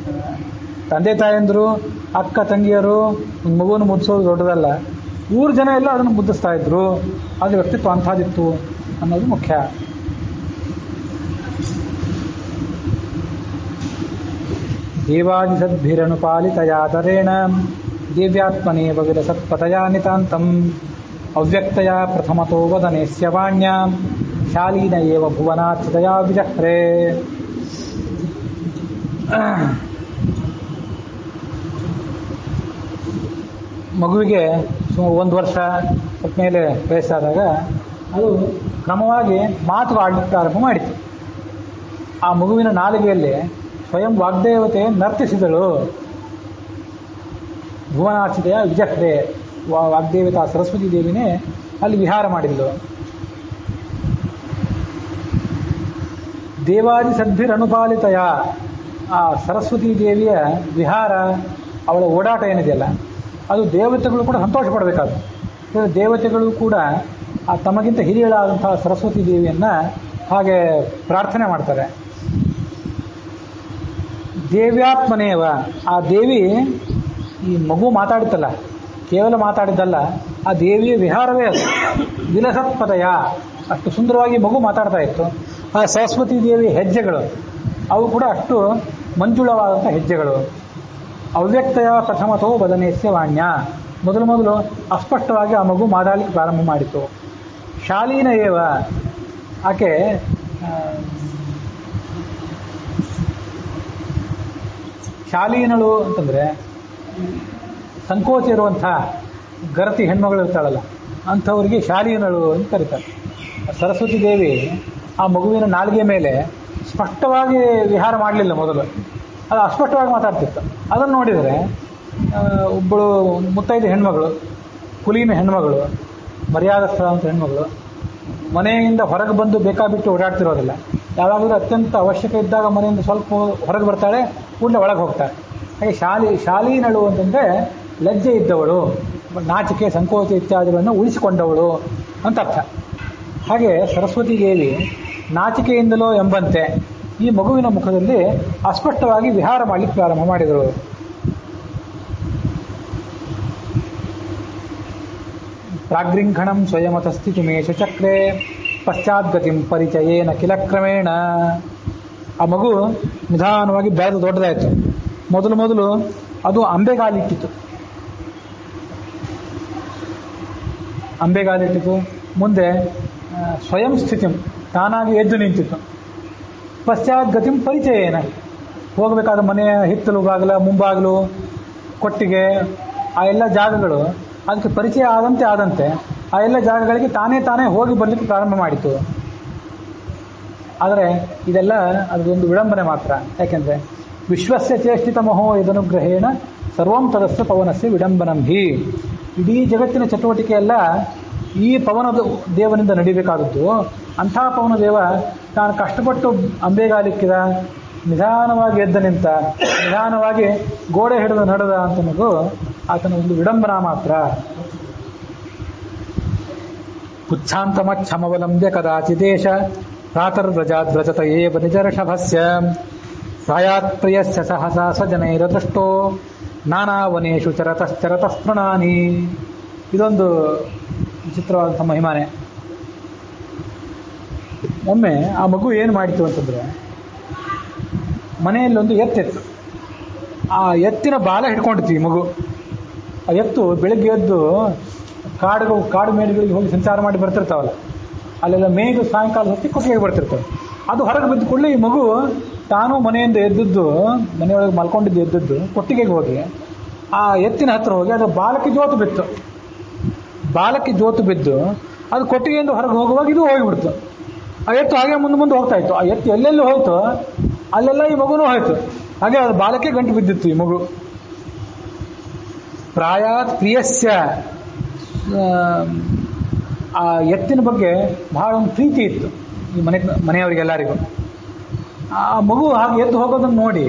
ತಂದೆ ತಾಯಂದರು, ಅಕ್ಕ ತಂಗಿಯರು ಮಗುವನ್ನು ಮುದ್ದಿಸೋದು ದೊಡ್ಡದಲ್ಲ, ಊರು ಜನ ಎಲ್ಲ ಅದನ್ನು ಮುದ್ದಿಸ್ತಾ ಇದ್ರು. ಅದು ವ್ಯಕ್ತಿತ್ವ ಅಂಥದ್ದಿತ್ತು ಅನ್ನೋದು ಮುಖ್ಯ. ದೇವಾದಿಸದ್ಭಿರನುಪಾಲಿತಯಾದರೇಣ ದಿವ್ಯಾತ್ಮನೇವ ವಿಲಸತ್ಪತಯಾ ನಿತಾಂತಂ ಅವ್ಯಕ್ತಯ ಪ್ರಥಮತೋ ವದನೇಸ್ಯ ವಾಣ್ಯಾಂ ಶಾಲೀನ ಏವ ಭುವನಾಚ್ಯುತಯಾ ವಿಜಹ್ರೆ. ಮಗುವಿಗೆ ಸುಮಾರು 1 ವರ್ಷ ಮೇಲೆ ವಯಸ್ಸಾದಾಗ ಅದು ಕ್ರಮವಾಗಿ ಮಾತು ಆಡಲಿಕ್ಕೆ ಪ್ರಾರಂಭ ಮಾಡಿತು. ಆ ಮಗುವಿನ ನಾಲಿಗೆಯಲ್ಲಿ ಸ್ವಯಂ ವಾಗ್ದೇವತೆ ನರ್ತಿಸಿದಳು. ಭುವನಾಚಿತೆಯ ವಿಜಹ್ರೆ, ವಾಗ್ದೇವತಾ ಸರಸ್ವತಿ ದೇವಿನೇ ಅಲ್ಲಿ ವಿಹಾರ ಮಾಡಿದ್ಲು. ದೇವಾದಿ ಸದ್ಭಿರನುಪಾಲಿತಯ, ಆ ಸರಸ್ವತಿ ದೇವಿಯ ವಿಹಾರ, ಅವಳ ಓಡಾಟ ಏನಿದೆಯಲ್ಲ, ಅದು ದೇವತೆಗಳು ಕೂಡ ಸಂತೋಷ ಪಡಬೇಕಾದ್ರು. ದೇವತೆಗಳು ಕೂಡ ಆ ತಮಗಿಂತ ಹಿರಿಯಳಾದಂತಹ ಸರಸ್ವತಿ ದೇವಿಯನ್ನು ಹಾಗೆ ಪ್ರಾರ್ಥನೆ ಮಾಡ್ತಾರೆ. ದೇವ್ಯಾತ್ಮನೇವ, ಆ ದೇವಿ ಈ ಮಗು ಮಾತಾಡಿತಲ್ಲ, ಕೇವಲ ಮಾತಾಡಿದ್ದಲ್ಲ, ಆ ದೇವಿಯ ವಿಹಾರವೇ ಅದು. ವಿಲಸತ್ಪದಯ, ಅಷ್ಟು ಸುಂದರವಾಗಿ ಮಗು ಮಾತಾಡ್ತಾ ಇತ್ತು. ಆ ಸರಸ್ವತಿ ದೇವಿ ಹೆಜ್ಜೆಗಳು ಅವು ಕೂಡ ಅಷ್ಟು ಮಂಜುಳವಾದಂಥ ಹೆಜ್ಜೆಗಳು. ಅವ್ಯಕ್ತಯ ಪ್ರಥಮತೋ ವದನೇಸ್ಯ ವಾಣ್ಯ, ಮೊದಲು ಅಸ್ಪಷ್ಟವಾಗಿ ಆ ಮಗು ಮಾತಾಡಲಿಕ್ಕೆ ಪ್ರಾರಂಭ ಮಾಡಿತು. ಶಾಲೀನ ಏವ, ಆಕೆ ಶಾಲೀನಳು ಅಂತಂದರೆ ಸಂಕೋಚ ಇರುವಂಥ ಗರತಿ ಹೆಣ್ಮಗಳು ಇರ್ತಾಳಲ್ಲ, ಅಂಥವ್ರಿಗೆ ಶಾಲೀನಳು ಅಂತ ಕರೀತಾರೆ. ಸರಸ್ವತಿ ದೇವಿ ಆ ಮಗುವಿನ ನಾಲಿಗೆ ಮೇಲೆ ಸ್ಪಷ್ಟವಾಗಿ ವಿಹಾರ ಮಾಡಲಿಲ್ಲ ಮೊದಲು, ಅದು ಅಸ್ಪಷ್ಟವಾಗಿ ಮಾತಾಡ್ತಿತ್ತು. ಅದನ್ನು ನೋಡಿದರೆ ಒಬ್ಬಳು ಮುತ್ತೈದೆ ಹೆಣ್ಮಗಳು, ಕುಲೀನ ಹೆಣ್ಮಗಳು, ಮರ್ಯಾದಸ್ಥ ಅಂತ ಹೆಣ್ಮಗಳು ಮನೆಯಿಂದ ಹೊರಗೆ ಬಂದು ಬೇಕಾಬಿಟ್ಟು ಓಡಾಡ್ತಿರೋದಿಲ್ಲ. ಯಾವಾಗಲೂ ಅತ್ಯಂತ ಅವಶ್ಯಕ ಇದ್ದಾಗ ಮನೆಯಿಂದ ಸ್ವಲ್ಪ ಹೊರಗೆ ಬರ್ತಾಳೆ, ಕೂಡಲೇ ಒಳಗೆ ಹೋಗ್ತಾಳೆ. ಹಾಗೆ ಶಾಲೀನಳು ಅಂತಂದರೆ ಲಜ್ಜೆ ಇದ್ದವಳು, ನಾಚಿಕೆ ಸಂಕೋಚ ಇತ್ಯಾದಿಗಳನ್ನು ಉಳಿಸಿಕೊಂಡವಳು ಅಂತ ಅರ್ಥ. ಹಾಗೆ ಸರಸ್ವತಿ ದೇವಿ ನಾಚಿಕೆಯಿಂದಲೋ ಎಂಬಂತೆ ಈ ಮಗುವಿನ ಮುಖದಲ್ಲಿ ಅಸ್ಪಷ್ಟವಾಗಿ ವಿಹಾರ ಮಾಡಲಿಕ್ಕೆ ಪ್ರಾರಂಭ ಮಾಡಿದರು. ಪ್ರಾಗ್ರಿಂಘಣಂ ಸ್ವಯಮತಸ್ಥಿತಿಮೇಶ ಚಕ್ರೆ ಪಶ್ಚಾದ್ಗತಿಂ ಪರಿಚಯೇನ ಕಿಲ ಕ್ರಮೇಣ. ಆ ಮಗು ನಿಧಾನವಾಗಿ ಬೆಳೆದು ದೊಡ್ಡದಾಯಿತು. ಮೊದಲು ಅದು ಅಂಬೆಗಾಲಿಟ್ಟಿತು. ಮುಂದೆ ಸ್ವಯಂ ಸ್ಥಿತಿ, ತಾನಾಗಿ ಎದ್ದು ನಿಂತಿತ್ತು. ಪಶ್ಚಾದ್ಗತಿಂ ಪರಿಚಯೇನ, ಹೋಗಬೇಕಾದ ಮನೆಯ ಹಿತ್ತಲು ಬಾಗಿಲ, ಮುಂಬಾಗಿಲು, ಕೊಟ್ಟಿಗೆ, ಆ ಎಲ್ಲ ಜಾಗಗಳು ಅದಕ್ಕೆ ಪರಿಚಯ ಆದಂತೆ ಆ ಎಲ್ಲ ಜಾಗಗಳಿಗೆ ತಾನೇ ಹೋಗಿ ಬರಲಿಕ್ಕೆ ಪ್ರಾರಂಭ ಮಾಡಿತು. ಆದರೆ ಇದೆಲ್ಲ ಅದೊಂದು ವಿಡಂಬನೆ ಮಾತ್ರ. ಯಾಕೆಂದರೆ ವಿಶ್ವಸ್ಯ ಚೇಷ್ಟಿತಮಹೋ ಯದನುಗ್ರಹೇಣ ಸರ್ವಂ ತದಸ್ಯ ಪವನಸ್ಯ ವಿಡಂಬನಂ ಹಿ. ಇಡೀ ಜಗತ್ತಿನ ಚಟುವಟಿಕೆ ಎಲ್ಲ ಈ ಪವನ ದೇವನಿಂದ ನಡಿಬೇಕಾದದ್ದು. ಅಂಥ ಪವನ ದೇವ ತಾನು ಕಷ್ಟಪಟ್ಟು ಅಂಬೆಗಾಲಿಕ್ಕಿದ, ನಿಧಾನವಾಗಿ ಎದ್ದ ನಿಂತ, ನಿಧಾನವಾಗಿ ಗೋಡೆ ಹಿಡಿದು ನಡೆದ ಅಂತನದು ಆತನ ಒಂದು ವಿಡಂಬನ ಮಾತ್ರ. ಪುಚ್ಛಾಂತಮಕ್ಷಮವಲಂಬ್ಯ ಕದಾಚಿದೇಶ ಪ್ರಾತರ್ವ್ರಜಾದ್ವ್ರಜತ ಏವ ನಿಜರ್ಷಭಸ್ಯ ಸಾಯಾತ್ ಪ್ರಿಯಸ್ಯ ಸಹಸಾ ಸಜನೈರತುಷ್ಟೋ ನಾನಾವನೇಶು ಚರತಶ್ಚರತಸ್ಪೃಣಾನಿ. ಇದೊಂದು ವಿಚಿತ್ರವಾದಂಥ ಮಹಿಮಾನೆ. ಒಮ್ಮೆ ಆ ಮಗು ಏನು ಮಾಡಿತು ಅಂತಂದರೆ, ಮನೆಯಲ್ಲೊಂದು ಎತ್ತಿತ್ತು. ಆ ಎತ್ತಿನ ಬಾಲ ಹಿಡ್ಕೊಂಡಿತ್ತು ಈ ಮಗು. ಆ ಎತ್ತು ಬೆಳಗ್ಗೆ ಎದ್ದು ಕಾಡು ಮೇಡುಗಳಿಗೆ ಹೋಗಿ ಸಂಚಾರ ಮಾಡಿ ಬರ್ತಿರ್ತಾವಲ್ಲ, ಅಲ್ಲೆಲ್ಲ ಮೇಯ್ದು ಸಾಯಂಕಾಲ ಹೊತ್ತಿ ಕೊಟ್ಟಿಗೆ ಬರ್ತಿರ್ತವೆ. ಅದು ಹೊರಗೆ ಬಿದ್ದ ಕೂಡಲೇ ಈ ಮಗು ತಾನು ಮನೆಯಿಂದ ಎದ್ದದ್ದು, ಮನೆಯೊಳಗೆ ಮಲ್ಕೊಂಡಿದ್ದು ಎದ್ದದ್ದು ಕೊಟ್ಟಿಗೆಗೆ ಹೋಗಿ ಆ ಎತ್ತಿನ ಹತ್ರ ಹೋಗಿ ಅದು ಬಾಲಕ್ಕೆ ಜೋತು ಬಿದ್ದು ಅದು ಕೊಟ್ಟಿಗೆಯಿಂದ ಹೊರಗೆ ಹೋಗುವಾಗ ಇದು ಹೋಗಿಬಿಡ್ತು. ಆ ಎತ್ತು ಹಾಗೆ ಮುಂದೆ ಹೋಗ್ತಾ ಇತ್ತು. ಆ ಎತ್ತು ಎಲ್ಲೆಲ್ಲಿ ಹೋಯ್ತು ಅಲ್ಲೆಲ್ಲ ಈ ಮಗುನೂ ಹೋಯ್ತು. ಹಾಗೆ ಅದು ಬಾಲಕ್ಕೆ ಗಂಟು ಬಿದ್ದಿತ್ತು ಈ ಮಗು. ಪ್ರಾಯಾತ್ ಪ್ರಿಯಸ್ಯ, ಆ ಎತ್ತಿನ ಬಗ್ಗೆ ಬಹಳ ಒಂದು ಪ್ರೀತಿ ಇತ್ತು ಈ ಮನೆಯವರಿಗೆಲ್ಲರಿಗೂ. ಆ ಮಗು ಹಾಗೆ ಎದ್ದು ಹೋಗೋದನ್ನು ನೋಡಿ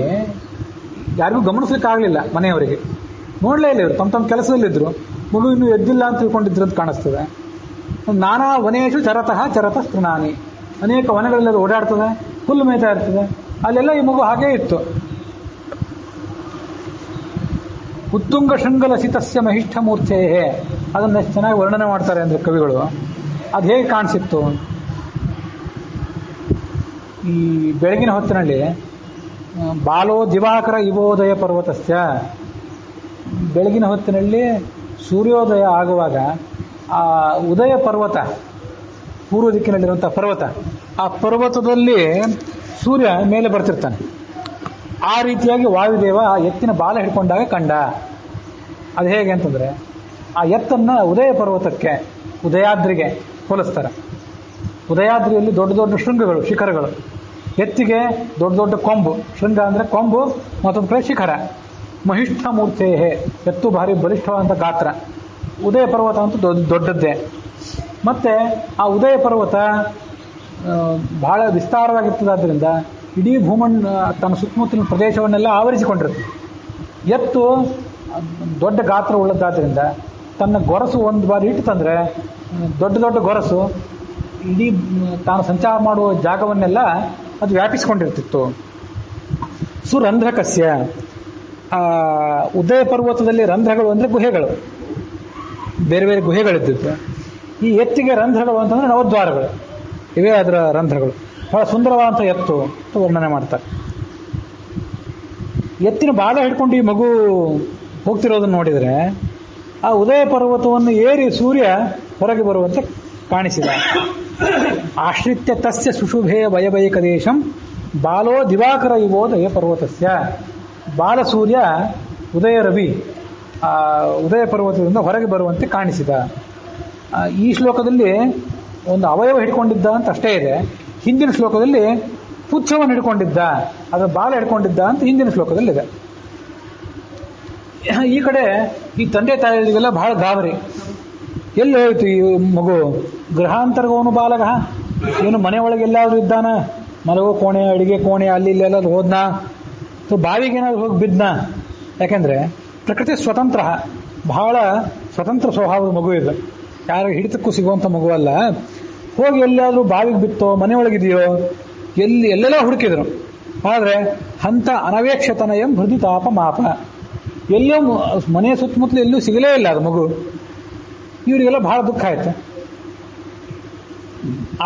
ಯಾರಿಗೂ ಗಮನಿಸ್ಲಿಕ್ಕಾಗಲಿಲ್ಲ ಮನೆಯವರಿಗೆ. ನೋಡಲೇ ಇಲ್ಲ, ಇವರು ತಮ್ಮ ಕೆಲಸದಲ್ಲಿದ್ದರು. ಮಗು ಇನ್ನೂ ಎದ್ದಿಲ್ಲ ಅಂತ ತಿಳ್ಕೊಂಡಿದ್ರು ಅಂತ ಕಾಣಿಸ್ತದೆ. ನಾನಾ ವನೇಶು ಚರತ ಸ್ಪೃಣಾನಿ, ಅನೇಕ ವನಗಳೆಲ್ಲ ಓಡಾಡ್ತದೆ, ಹುಲ್ಲು ಮೇಯ್ತಾ ಇರ್ತದೆ. ಅಲ್ಲೆಲ್ಲ ಈ ಮಗು ಹಾಗೇ ಇತ್ತು. ಉತ್ತುಂಗ ಶೃಂಗಲಸಿತಸ್ಯ ಮಹಿಷ್ಠ ಮೂರ್ಛೇ, ಅದನ್ನು ಎಷ್ಟು ಚೆನ್ನಾಗಿ ವರ್ಣನೆ ಮಾಡ್ತಾರೆ ಅಂದರೆ ಕವಿಗಳು. ಅದು ಹೇಗೆ ಕಾಣಿಸಿತ್ತು? ಈ ಬೆಳಗಿನ ಹೊತ್ತಿನಲ್ಲಿ ಬಾಲೋ ದಿವಾಕರ ಇವೋದಯ ಪರ್ವತಸ್ಯ, ಬೆಳಗಿನ ಹೊತ್ತಿನಲ್ಲಿ ಸೂರ್ಯೋದಯ ಆಗುವಾಗ ಆ ಉದಯ ಪರ್ವತ, ಪೂರ್ವ ದಿಕ್ಕಿನಲ್ಲಿರುವಂಥ ಪರ್ವತ, ಆ ಪರ್ವತದಲ್ಲಿ ಸೂರ್ಯ ಮೇಲೆ ಬರ್ತಿರ್ತಾನೆ. ಆ ರೀತಿಯಾಗಿ ವಾಯುದೇವ ಆ ಎತ್ತಿನ ಬಾಲ ಹಿಡ್ಕೊಂಡಾಗ ಕಂಡ. ಅದು ಹೇಗೆ ಅಂತಂದರೆ, ಆ ಎತ್ತನ್ನು ಉದಯ ಪರ್ವತಕ್ಕೆ, ಉದಯಾದ್ರಿಗೆ ಹೋಲಿಸ್ತಾರೆ. ಉದಯಾದ್ರಿಯಲ್ಲಿ ದೊಡ್ಡ ದೊಡ್ಡ ಶೃಂಗಗಳು, ಶಿಖರಗಳು. ಎತ್ತಿಗೆ ದೊಡ್ಡ ದೊಡ್ಡ ಕೊಂಬು, ಶೃಂಗ ಅಂದರೆ ಕೊಂಬು, ಮತ್ತೊಂದು ಕಡೆ ಶಿಖರ. ಮಹಿಷ್ಠ ಮೂರ್ತಿ, ಎತ್ತು ಭಾರಿ ಬಲಿಷ್ಠವಾದಂಥ ಗಾತ್ರ. ಉದಯ ಪರ್ವತ ಅಂತೂ ದೊಡ್ಡದ್ದೇ. ಮತ್ತು ಆ ಉದಯ ಪರ್ವತ ಬಹಳ ವಿಸ್ತಾರವಾಗಿರ್ತದಾದ್ದರಿಂದ ಇಡೀ ತನ್ನ ಸುತ್ತಮುತ್ತಲಿನ ಪ್ರದೇಶವನ್ನೆಲ್ಲ ಆವರಿಸಿಕೊಂಡಿರುತ್ತೆ. ಎತ್ತು ದೊಡ್ಡ ಗಾತ್ರ ಉಳ್ಳದ್ದಾದ್ದರಿಂದ ತನ್ನ ಗೊರಸು ಒಂದು ಬಾರಿ ಇಟ್ಟಂದರೆ ದೊಡ್ಡ ದೊಡ್ಡ ಗೊರಸು ಇಡೀ ತಾನು ಸಂಚಾರ ಮಾಡುವ ಜಾಗವನ್ನೆಲ್ಲ ಅದು ವ್ಯಾಪಿಸಿಕೊಂಡಿರ್ತಿತ್ತು. ಸುರಂಧ್ರಕಸ್ಯ, ಉದಯ ಪರ್ವತದಲ್ಲಿ ರಂಧ್ರಗಳು ಅಂದರೆ ಗುಹೆಗಳು, ಬೇರೆ ಬೇರೆ ಗುಹೆಗಳಿದ್ದಿತ್ತು. ಈ ಎತ್ತಿಗೆ ರಂಧ್ರಗಳು ಅಂತಂದರೆ ನವದ್ವಾರಗಳು, ಇವೇ ಅದರ ರಂಧ್ರಗಳು. ಬಹಳ ಸುಂದರವಾದಂಥ ಎತ್ತು ಅಂತ ವರ್ಣನೆ ಮಾಡ್ತಾರೆ. ಎತ್ತಿನ ಬಾಲ ಹಿಡ್ಕೊಂಡು ಈ ಮಗು ಹೋಗ್ತಿರೋದನ್ನು ನೋಡಿದರೆ ಆ ಉದಯ ಪರ್ವತವನ್ನು ಏರಿ ಸೂರ್ಯ ಹೊರಗೆ ಬರುವಂತೆ ಕಾಣಿಸಿದ. ಆಶ್ರಿತ್ಯ ತಸ್ಯ ಸುಶುಭೇ ವಯವೈಕದೇಶಂ ಬಾಲೋ ದಿವಾಕರ ಇವೋದಯ ಪರ್ವತಸ್ಯ. ಬಾಲ ಸೂರ್ಯ ಉದಯ ರವಿ ಉದಯ ಪರ್ವತದಿಂದ ಹೊರಗೆ ಬರುವಂತೆ ಕಾಣಿಸಿದ. ಈ ಶ್ಲೋಕದಲ್ಲಿ ಒಂದು ಅವಯವ ಹಿಡ್ಕೊಂಡಿದ್ದ ಅಂತ ಅಷ್ಟೇ ಇದೆ. ಹಿಂದಿನ ಶ್ಲೋಕದಲ್ಲಿ ಪುಚ್ಛವನ್ನು ಹಿಡ್ಕೊಂಡಿದ್ದ, ಅದರ ಬಾಲ ಹಿಡ್ಕೊಂಡಿದ್ದ ಅಂತ ಹಿಂದಿನ ಶ್ಲೋಕದಲ್ಲಿದೆ. ಈ ಕಡೆ ಈ ತಂದೆ ತಾಯಿಗಳಿಗೆಲ್ಲ ಬಹಳ ಗಾಬರಿ. ಎಲ್ಲಿ ಹೋಯಿತು ಈ ಮಗು? ಗೃಹಾಂತರ್ಗವನು ಬಾಲಗ, ಏನು ಮನೆ ಒಳಗೆ ಎಲ್ಲಾದರೂ ಇದ್ದಾನ? ಮಲಗೋ ಕೋಣೆ, ಅಡಿಗೆ ಕೋಣೆ, ಅಲ್ಲಿ ಇಲ್ಲೆಲ್ಲ ಹೋದ್ನಾ? ಬಾವಿಗೇನಾದ್ರು ಹೋಗಿ ಬಿದ್ನ? ಯಾಕೆಂದರೆ ಪ್ರಕೃತಿ ಸ್ವತಂತ್ರ, ಬಹಳ ಸ್ವತಂತ್ರ ಸ್ವಭಾವದ ಮಗು ಇದು. ಯಾರ ಹಿಡಿತಕ್ಕೂ ಸಿಗುವಂಥ ಮಗು ಅಲ್ಲ. ಹೋಗಿ ಎಲ್ಲಾದರೂ ಬಾವಿಗೆ ಬಿತ್ತೋ, ಮನೆಯೊಳಗಿದೆಯೋ, ಎಲ್ಲೆಲ್ಲ ಹುಡುಕಿದ್ರು. ಆದರೆ ಹಂತ ಅನವೇಕ್ಷತನಯಂ ಹೃದಯ ತಾಪ ಮಾಪ, ಎಲ್ಲೋ ಮನೆಯ ಸುತ್ತಮುತ್ತಲು ಎಲ್ಲೂ ಸಿಗಲೇ ಇಲ್ಲ ಅದು ಮಗು. ಇವರಿಗೆಲ್ಲ ಬಹಳ ದುಃಖ ಆಯಿತು.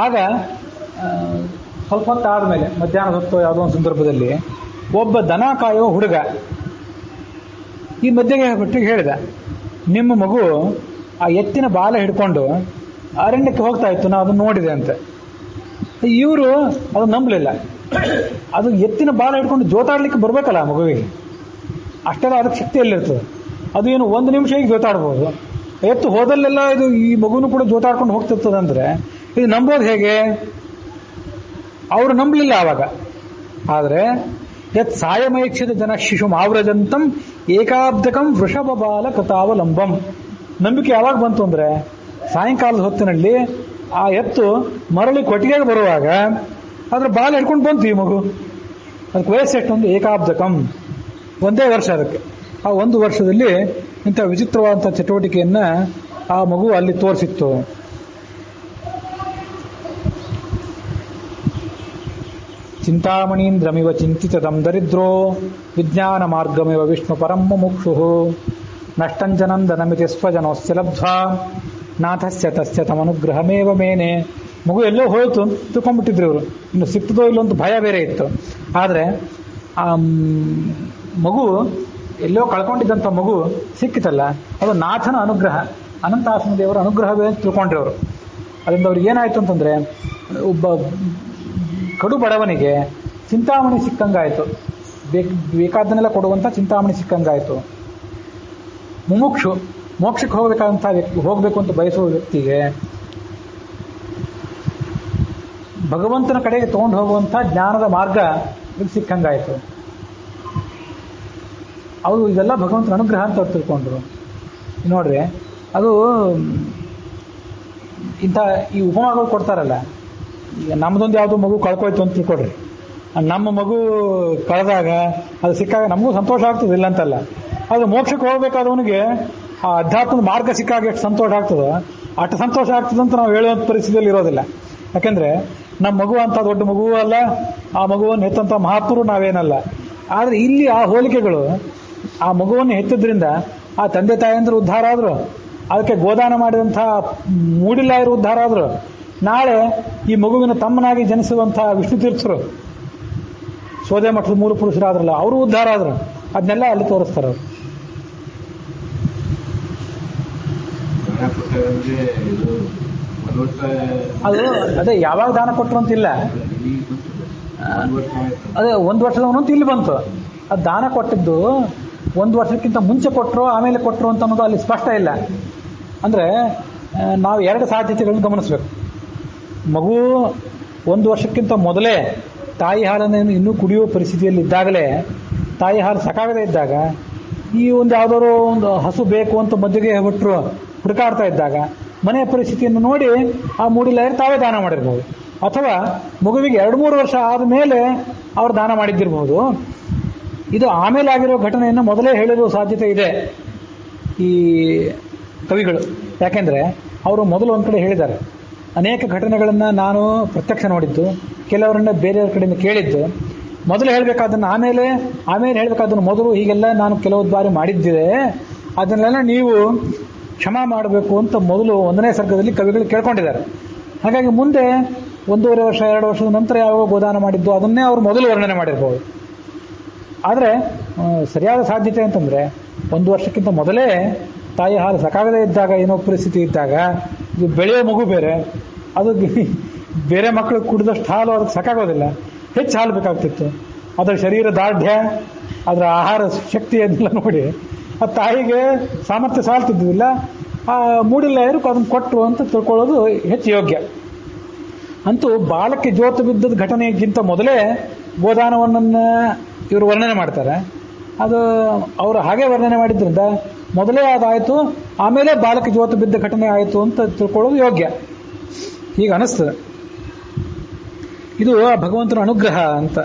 ಆಗ ಸ್ವಲ್ಪ ಹೊತ್ತು ಆದಮೇಲೆ, ಮಧ್ಯಾಹ್ನದ ಹೊತ್ತು ಯಾವುದೋ ಒಂದು ಸಂದರ್ಭದಲ್ಲಿ ಒಬ್ಬ ದನ ಕಾಯೋ ಹುಡುಗ ಈ ಮಧ್ಯೆಗೆ ಬಿಟ್ಟಿಗೆ ಹೇಳಿದ, ನಿಮ್ಮ ಮಗು ಆ ಎತ್ತಿನ ಬಾಲ ಹಿಡ್ಕೊಂಡು ಅರಣ್ಯಕ್ಕೆ ಹೋಗ್ತಾ ಇತ್ತು, ನಾವು ಅದನ್ನು ನೋಡಿದೆ ಅಂತ. ಇವರು ಅದು ನಂಬಲಿಲ್ಲ. ಅದು ಎತ್ತಿನ ಬಾಲ ಹಿಡ್ಕೊಂಡು ಜೋತಾಡ್ಲಿಕ್ಕೆ ಬರಬೇಕಲ್ಲ ಮಗುವಿಗೆ, ಅಷ್ಟೆಲ್ಲ ಅದಕ್ಕೆ ಶಕ್ತಿ ಎಲ್ಲಿರ್ತದೆ? ಅದು ಏನು ಒಂದು ನಿಮಿಷ ಈಗ ಜೋತಾಡ್ಬೋದು. ಎತ್ತು ಹೋದಲ್ಲೆಲ್ಲ ಇದು ಈ ಮಗುನೂ ಕೂಡ ಜೋತಾಡ್ಕೊಂಡು ಹೋಗ್ತಿರ್ತದೆ ಅಂದರೆ ಇದು ನಂಬೋದು ಹೇಗೆ? ಅವರು ನಂಬಲಿಲ್ಲ ಆವಾಗ. ಆದರೆ ಯತ್ ಸಾಯಮೈಕ್ಷದ ಜನ ಶಿಶು ಆವ್ರಜಂತಂ ಏಕಾಬ್ದಕಂ ವೃಷಭ ಬಾಲ ಕೃತಾವಲಂಬಂ. ನಂಬಿಕೆ ಯಾವಾಗ ಬಂತು ಅಂದ್ರೆ ಸಾಯಂಕಾಲದ ಹೊತ್ತಿನಲ್ಲಿ ಆ ಎತ್ತು ಮರಳಿ ಕೊಟ್ಟಿಗೆಗೆ ಬರುವಾಗ ಅದ್ರ ಬಾಲ ಹಿಡ್ಕೊಂಡು ಬಂತು ಈ ಮಗು. ಅದಕ್ಕೆ ವಯಸ್ಸೆಷ್ಟೊಂದು ಏಕಾಬ್ದಕಂ, ಒಂದೇ ವರ್ಷ. ಅದಕ್ಕೆ ಆ ಒಂದು ವರ್ಷದಲ್ಲಿ ಇಂಥ ವಿಚಿತ್ರವಾದಂಥ ಚಟುವಟಿಕೆಯನ್ನ ಆ ಮಗು ಅಲ್ಲಿ ತೋರಿಸಿತ್ತು. ಚಿಂತಾಮಣೀಂದ್ರಮಿವ ಚಿಂತಿತದಂ ದರಿದ್ರೋ ವಿಜ್ಞಾನ ಮಾರ್ಗಮಿವ ವಿಷ್ಣು ಪರಂ ಮುಮುಕ್ಷು ನಷ್ಟಂಜನಂದನಮಿತಿ ಸ್ವಜನೋಸ್ಯ ಲಬ್ಧ್ವಾ ನಾಥಸ್ಯ ತಸ್ಯ ತಮನುಗ್ರಹಮೇವ ಮೇನೆ. ಮಗು ಎಲ್ಲೋ ಹೋಯ್ತು ಅಂತ ತಿಳ್ಕೊಂಡ್ಬಿಟ್ಟಿದ್ರು ಇವರು. ಇನ್ನು ಸಿಕ್ತದೋ ಇಲ್ಲೊಂದು ಭಯ ಬೇರೆ ಇತ್ತು. ಆದರೆ ಆ ಮಗು ಎಲ್ಲೋ ಕಳ್ಕೊಂಡಿದ್ದಂಥ ಮಗು ಸಿಕ್ಕಿತಲ್ಲ, ಅದು ನಾಥನ ಅನುಗ್ರಹ, ಅನಂತಾಸನ ದೇವರ ಅನುಗ್ರಹವೇ ಅಂತ ತಿಳ್ಕೊಂಡಿರೋರು. ಅದರಿಂದ ಅವ್ರಿಗೆ ಏನಾಯ್ತು ಅಂತಂದ್ರೆ, ಒಬ್ಬ ಕಡು ಬಡವನಿಗೆ ಚಿಂತಾಮಣಿ ಸಿಕ್ಕಂಗಾಯ್ತು, ಬೇಕಾದನ್ನೆಲ್ಲ ಕೊಡುವಂಥ ಚಿಂತಾಮಣಿ ಸಿಕ್ಕಂಗಾಯ್ತು. ಮುಮುಕ್ಷು, ಮೋಕ್ಷಕ್ಕೆ ಹೋಗಬೇಕಾದಂಥ ಹೋಗಬೇಕು ಅಂತ ಬಯಸುವ ವ್ಯಕ್ತಿಗೆ ಭಗವಂತನ ಕಡೆಗೆ ತಗೊಂಡು ಹೋಗುವಂಥ ಜ್ಞಾನದ ಮಾರ್ಗ ಇದು ಸಿಕ್ಕಂಗಾಯ್ತು. ಅವರು ಇದೆಲ್ಲ ಭಗವಂತನ ಅನುಗ್ರಹ ಅಂತ ಅವ್ರು ತಿಳ್ಕೊಂಡ್ರು. ನೋಡ್ರಿ, ಅದು ಇಂಥ ಈ ಉಪಮಾಗಳು ಕೊಡ್ತಾರಲ್ಲ, ಈಗ ನಮ್ಮದೊಂದು ಯಾವುದೋ ಮಗು ಕಳ್ಕೊಯ್ತು ಅಂತ ತಿಳ್ಕೊಡ್ರಿ. ನಮ್ಮ ಮಗು ಕಳೆದಾಗ ಅದು ಸಿಕ್ಕಾಗ ನಮಗೂ ಸಂತೋಷ ಆಗ್ತದೆ, ಇಲ್ಲ ಅಂತಲ್ಲ. ಅದು ಮೋಕ್ಷಕ್ಕೆ ಹೋಗ್ಬೇಕಾದವನಿಗೆ ಆ ಅಧ್ಯಾತ್ಮದ ಮಾರ್ಗ ಸಿಕ್ಕಾಗ ಎಷ್ಟು ಸಂತೋಷ ಆಗ್ತದೋ ಅಷ್ಟು ಸಂತೋಷ ಆಗ್ತದಂತ ನಾವು ಹೇಳುವಂಥ ಪರಿಸ್ಥಿತಿಯಲ್ಲಿ ಇರೋದಿಲ್ಲ. ಯಾಕೆಂದ್ರೆ ನಮ್ಮ ಮಗು ಅಂತ ದೊಡ್ಡ ಮಗುವೂ ಅಲ್ಲ, ಆ ಮಗುವನ್ನು ಹೆತ್ತಂಥ ಮಹಾತ್ಮರು ನಾವೇನಲ್ಲ. ಆದರೆ ಇಲ್ಲಿ ಆ ಹೋಲಿಕೆಗಳು, ಆ ಮಗುವನ್ನು ಹೆತ್ತಿದ್ರಿಂದ ಆ ತಂದೆ ತಾಯಂದ್ರು ಉದ್ಧಾರ ಆದ್ರು, ಅದಕ್ಕೆ ಗೋದಾನ ಮಾಡಿದಂಥ ಮೂಡಿಲಾಯರು ಉದ್ಧಾರ ಆದ್ರು, ನಾಳೆ ಈ ಮಗುವಿನ ತಮ್ಮನಾಗಿ ಜನಿಸುವಂಥ ವಿಷ್ಣು ತೀರ್ಥರು, ಸೋದೆ ಮಠದ ಮೂರು ಪುರುಷರಾದ್ರಲ್ಲ, ಅವರು ಉದ್ಧಾರ ಆದ್ರು. ಅದನ್ನೆಲ್ಲ ಅಲ್ಲಿ ತೋರಿಸ್ತಾರೆ ಅವರು. ಅದು ಅದೇ ಯಾವಾಗ ದಾನ ಕೊಟ್ಟರು ಅಂತಿಲ್ಲ, ಅದೇ ಒಂದು ವರ್ಷದವನು ಅಂತ ಇಲ್ಲಿ ಬಂತು. ಅದು ದಾನ ಕೊಟ್ಟಿದ್ದು ಒಂದು ವರ್ಷಕ್ಕಿಂತ ಮುಂಚೆ ಕೊಟ್ಟರು ಆಮೇಲೆ ಕೊಟ್ಟರು ಅಂತ ಅನ್ನೋದು ಅಲ್ಲಿ ಸ್ಪಷ್ಟ ಇಲ್ಲ. ಅಂದರೆ ನಾವು ಎರಡು ಸಾಧ್ಯತೆಗಳನ್ನು ಗಮನಿಸಬೇಕು. ಮಗು ಒಂದು ವರ್ಷಕ್ಕಿಂತ ಮೊದಲೇ ತಾಯಿ ಹಾಲನ್ನು ಇನ್ನೂ ಕುಡಿಯುವ ಪರಿಸ್ಥಿತಿಯಲ್ಲಿ ಇದ್ದಾಗಲೇ, ತಾಯಿ ಹಾಲು ಸಾಕಾಗದೇ ಇದ್ದಾಗ, ಈ ಒಂದು ಯಾವುದಾದ್ರು ಒಂದು ಹಸು ಬೇಕು ಅಂತ ಮಧ್ಯಗೆ ಬಿಟ್ಟರು ಹುಡುಕಾಡ್ತಾ ಇದ್ದಾಗ ಮನೆಯ ಪರಿಸ್ಥಿತಿಯನ್ನು ನೋಡಿ ಆ ಮೂಡಿಲಾಯರು ತಾವೇ ದಾನ ಮಾಡಿರ್ಬೋದು. ಅಥವಾ ಮಗುವಿಗೆ 2-3 ವರ್ಷ ಆದಮೇಲೆ ಅವರು ದಾನ ಮಾಡಿದ್ದಿರ್ಬೋದು. ಇದು ಆಮೇಲೆ ಆಗಿರೋ ಘಟನೆಯನ್ನು ಮೊದಲೇ ಹೇಳಿರೋ ಸಾಧ್ಯತೆ ಇದೆ ಈ ಕವಿಗಳು. ಯಾಕೆಂದರೆ ಅವರು ಮೊದಲು ಒಂದು ಕಡೆ ಹೇಳಿದ್ದಾರೆ, ಅನೇಕ ಘಟನೆಗಳನ್ನು ನಾನು ಪ್ರತ್ಯಕ್ಷ ನೋಡಿದ್ದು, ಕೆಲವರನ್ನ ಬೇರೆಯವ್ರ ಕಡೆಯಿಂದ ಕೇಳಿದ್ದು. ಮೊದಲು ಹೇಳಬೇಕಾದನ್ನು ಆಮೇಲೆ ಹೇಳಬೇಕಾದನ್ನು ಮೊದಲು, ಹೀಗೆಲ್ಲ ನಾನು ಕೆಲವು ಬಾರಿ ಮಾಡಿದ್ದಿದೆ, ಅದನ್ನೆಲ್ಲ ನೀವು ಕ್ಷಮಾ ಮಾಡಬೇಕು ಅಂತ ಮೊದಲು 1ನೇ ಸರ್ಗದಲ್ಲಿ ಕವಿಗಳು ಕೇಳ್ಕೊಂಡಿದ್ದಾರೆ. ಹಾಗಾಗಿ ಮುಂದೆ 1.5 ವರ್ಷ 2 ವರ್ಷದ ನಂತರ ಯಾವ ಗೋದಾನ ಮಾಡಿದ್ದು ಅದನ್ನೇ ಅವರು ಮೊದಲು ವರ್ಣನೆ ಮಾಡಿರ್ಬೋದು. ಆದರೆ ಸರಿಯಾದ ಸಾಧ್ಯತೆ ಅಂತಂದರೆ 1 ವರ್ಷಕ್ಕಿಂತ ಮೊದಲೇ ತಾಯಿ ಹಾಲು ಸಾಕಾಗದೇ ಇದ್ದಾಗ, ಏನೋ ಪರಿಸ್ಥಿತಿ ಇದ್ದಾಗ, ಇದು ಬೆಳೆಯೋ ಮಗು ಬೇರೆ, ಅದು ಬೇರೆ ಮಕ್ಕಳು ಕುಡಿದಷ್ಟು ಹಾಲು ಅದಕ್ಕೆ ಸಾಕಾಗೋದಿಲ್ಲ, ಹೆಚ್ಚು ಹಾಲು ಬೇಕಾಗ್ತಿತ್ತು. ಅದರ ಶರೀರ ದಾರ್ಢ್ಯ, ಅದರ ಆಹಾರ ಶಕ್ತಿಯನ್ನೆಲ್ಲ ನೋಡಿ ಆ ತಾಯಿಗೆ ಸಾಮರ್ಥ್ಯ ಸಾಲ್ತಿದ್ದಿಲ್ಲ. ಆ ಮೂಡಿಲಾಯರು ಅದನ್ನು ಕೊಟ್ಟರು ಅಂತ ತಿಳ್ಕೊಳ್ಳೋದು ಹೆಚ್ಚು ಯೋಗ್ಯ. ಅಂತೂ ಬಾಲಕ್ಕೆ ಜೋತು ಬಿದ್ದದ ಘಟನೆಗಿಂತ ಮೊದಲೇ ಗೋದಾನವನ್ನ ಇವರು ವರ್ಣನೆ ಮಾಡ್ತಾರೆ. ಅದು ಅವರು ಹಾಗೆ ವರ್ಣನೆ ಮಾಡಿದ್ರಿಂದ ಮೊದಲೇ ಅದಾಯಿತು, ಆಮೇಲೆ ಬಾಲಕ್ಕೆ ಜೋತು ಬಿದ್ದ ಘಟನೆ ಆಯಿತು ಅಂತ ತಿಳ್ಕೊಳ್ಳೋದು ಯೋಗ್ಯ. ಈಗ ಅನಿಸ್ತದೆ ಇದು ಭಗವಂತನ ಅನುಗ್ರಹ ಅಂತ.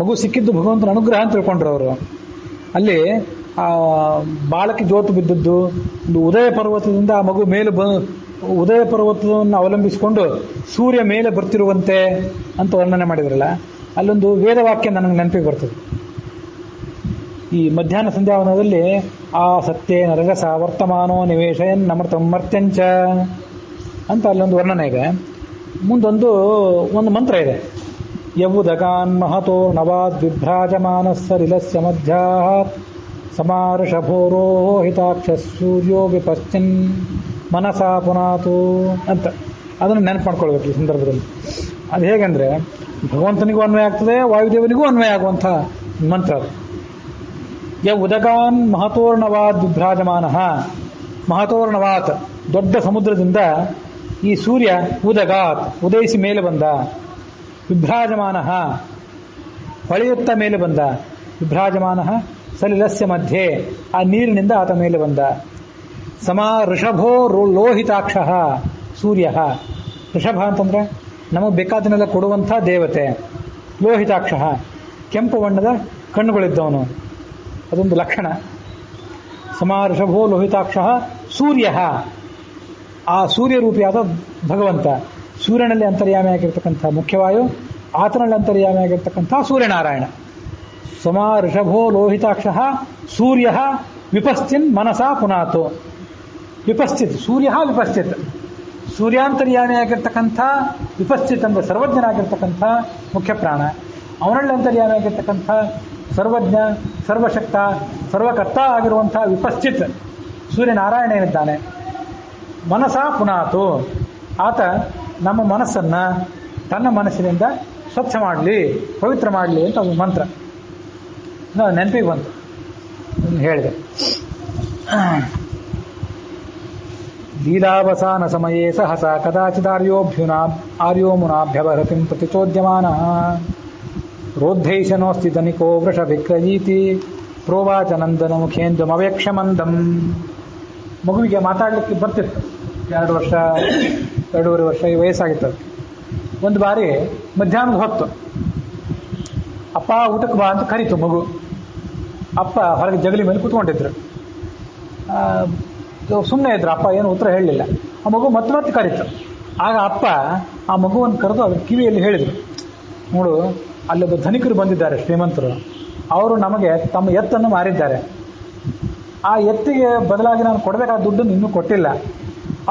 ಮಗು ಸಿಕ್ಕಿದ್ದು ಭಗವಂತನ ಅನುಗ್ರಹ ಅಂತ ತಿಳ್ಕೊಂಡ್ರು ಅವರು. ಅಲ್ಲಿ ಆ ಬಾಲಕ್ಕೆ ಜೋತು ಬಿದ್ದದ್ದು ಒಂದು ಉದಯ ಪರ್ವತದಿಂದ ಆ ಮಗು ಮೇಲೆ ಉದಯ ಪರ್ವತವನ್ನು ಅವಲಂಬಿಸಿಕೊಂಡು ಸೂರ್ಯ ಮೇಲೆ ಬರ್ತಿರುವಂತೆ ಅಂತ ವರ್ಣನೆ ಮಾಡಿದ್ರಲ್ಲ, ಅಲ್ಲೊಂದು ವೇದವಾಕ್ಯ ನನಗೆ ನೆನಪಿಗೆ ಬರ್ತದೆ. ಈ ಮಧ್ಯಾಹ್ನ ಸಂಧ್ಯಾವನದಲ್ಲಿ ಆ ಸತ್ಯೇ ನರಗಸ ವರ್ತಮಾನೋ ನಿವೇಶಯನ್ ನಮೃತಂ ಮರ್ತ್ಯಂಚ ಅಂತ ಅಲ್ಲೊಂದು ವರ್ಣನೆ ಇದೆ. ಮುಂದೊಂದು ಮಂತ್ರ ಇದೆ, ಯವುದಗಾನ್ ಮಹತೋ ನವಾದ್ ವಿಭ್ರಾಜಮಾನಸ್ಸರಿಲಸ್ಯ ಮಧ್ಯಾತ್ ಸಮಾರುಷಭೋರೋ ಹಿತಾಕ್ಷ ಸೂರ್ಯೋ ವಿಪಶ್ಚಿನ್ ಮನಸಾ ಪುನಾತು ಅಂತ. ಅದನ್ನು ನೆನಪು ಮಾಡ್ಕೊಳ್ಬೇಕು ಈ ಸಂದರ್ಭದಲ್ಲಿ. ಅದು ಹೇಗೆಂದರೆ ಭಗವಂತನಿಗೂ ಅನ್ವಯ ಆಗ್ತದೆ, ವಾಯುದೇವನಿಗೂ ಅನ್ವಯ ಆಗುವಂಥ ಮಂತ್ರ ಅದು. ಉದಗಾನ್ ಮಹತೋರ್ಣವಾದ್ ವಿಭ್ರಾಜಮಾನ, ಮಹತೋರ್ಣವಾತ್ ದೊಡ್ಡ ಸಮುದ್ರದಿಂದ ಈ ಸೂರ್ಯ ಉದಗಾತ್ ಉದಯಿಸಿ ಮೇಲೆ ಬಂದ. ವಿಭ್ರಾಜಮಾನ, ಹೊಳೆಯುತ್ತ ಮೇಲೆ ಬಂದ. ವಿಭ್ರಾಜಮಾನ ಸಲಿಲಸ್ಯ ಮಧ್ಯೆ, ಆ ನೀರಿನಿಂದ ಆತ ಮೇಲೆ ಬಂದ. ಸಮಾ ಋಷಭೋ ಲೋಹಿತಾಕ್ಷ ಸೂರ್ಯ. ಋಷಭ ಅಂತಂದ್ರೆ ನಮಗೆ ಬೇಕಾದನ್ನೆಲ್ಲ ಕೊಡುವಂಥ ದೇವತೆ. ಲೋಹಿತಾಕ್ಷ, ಕೆಂಪು ಬಣ್ಣದ ಕಣ್ಣುಗಳಿದ್ದವನು, ಅದೊಂದು ಲಕ್ಷಣ. ಸಮಾ ಋಷಭೋ ಲೋಹಿತಾಕ್ಷ ಸೂರ್ಯ, ಆ ಸೂರ್ಯರೂಪಿಯಾದ ಭಗವಂತ. ಸೂರ್ಯನಲ್ಲಿ ಅಂತರ್ಯಾಮಿಯಾಗಿರ್ತಕ್ಕಂಥ ಮುಖ್ಯವಾಯು, ಆತನಲ್ಲಿ ಅಂತರ್ಯಾಮಿಯಾಗಿರ್ತಕ್ಕಂಥ ಸೂರ್ಯನಾರಾಯಣ. ಸಮಾ ಋಷಭೋ ಲೋಹಿತಾಕ್ಷ ಸೂರ್ಯ ವಿಪಶ್ಚಿನ್ ಮನಸಾ ಪುನಾತು. ವಿಪಶ್ಚಿತ್, ಸೂರ್ಯ ವಿಪಶ್ಚಿತ್, ಸೂರ್ಯಾಂತರ್ಯಾಮಿಯಾಗಿರ್ತಕ್ಕಂಥ ವಿಪಶ್ಚಿತ್ ಅಂದರೆ ಸರ್ವಜ್ಞನಾಗಿರ್ತಕ್ಕಂಥ ಮುಖ್ಯ ಪ್ರಾಣ. ಅವನಲ್ಲಿ ಅಂತರ್ಯಾಮಿಯಾಗಿರ್ತಕ್ಕಂಥ ಸರ್ವಜ್ಞ, ಸರ್ವಶಕ್ತ, ಸರ್ವಕರ್ತ ಆಗಿರುವಂಥ ವಿಪಶ್ಚಿತ್ ಸೂರ್ಯನಾರಾಯಣ ಏನಿದ್ದಾನೆ. ಮನಸಾ ಪುನಾತು, ಆತ ನಮ್ಮ ಮನಸ್ಸನ್ನು ತನ್ನ ಮನಸ್ಸಿನಿಂದ ಸ್ವಚ್ಛ ಮಾಡಲಿ, ಪವಿತ್ರ ಮಾಡಲಿ ಅಂತ ಒಂದು ಮಂತ್ರ ನೆನಪಿಗೆ ಬಂತು, ಹೇಳಿದೆ. ಲೀಲಾವಸಾನ ಸಮಯೇ ಸಹಸ ಆರ್ಯೋ ಮುನಾಭ್ಯವರತಿಂ ಪ್ರತಿಚೋದ್ಯಮಾನ ರೋದ್ಧೈಶನೋಸ್ತಿ ಧನಿಕೋ ವೃಷ ವಿಕ್ರಯೀತಿ ಪ್ರೋವಾಚ ನಂದನ ಮುಖೇಂದು ಅವೇಕ್ಷ ಮಂದಂ. ಮಗುವಿಗೆ ಮಾತಾಡಲಿಕ್ಕೆ ಬರ್ತಿತ್ತು, 2 ವರ್ಷ 2.5 ವರ್ಷ ಈ ವಯಸ್ಸಾಗಿತ್ತು. ಒಂದು ಬಾರಿ ಮಧ್ಯಾಹ್ನದ ಹೊತ್ತು ಅಪ್ಪ ಊಟಕ್ಕೆ ಬಾ ಅಂತ ಕರೀತು ಮಗು. ಅಪ್ಪ ಹೊರಗೆ ಜಗಲಿ ಮೇಲೆ ಕೂತ್ಕೊಂಡಿದ್ರು. ಸುಮ್ಮನೆ ಇದ್ರು, ಅಪ್ಪ ಏನು ಉತ್ತರ ಹೇಳಲಿಲ್ಲ. ಆ ಮಗು ಮತ್ತೆ ಕರೀತು. ಆಗ ಅಪ್ಪ ಆ ಮಗುವನ್ನು ಕರೆದು ಅದ್ರ ಕಿವಿಯಲ್ಲಿ ಹೇಳಿದರು, ನೋಡು ಅಲ್ಲೊಬ್ಬ ಧನಿಕರು ಬಂದಿದ್ದಾರೆ, ಶ್ರೀಮಂತರು, ಅವರು ನಮಗೆ ತಮ್ಮ ಎತ್ತನ್ನು ಮಾರಿದ್ದಾರೆ. ಆ ಎತ್ತಿಗೆ ಬದಲಾಗಿ ನಾನು ಕೊಡಬೇಕಾದ ದುಡ್ಡನ್ನು ಇನ್ನೂ ಕೊಟ್ಟಿಲ್ಲ.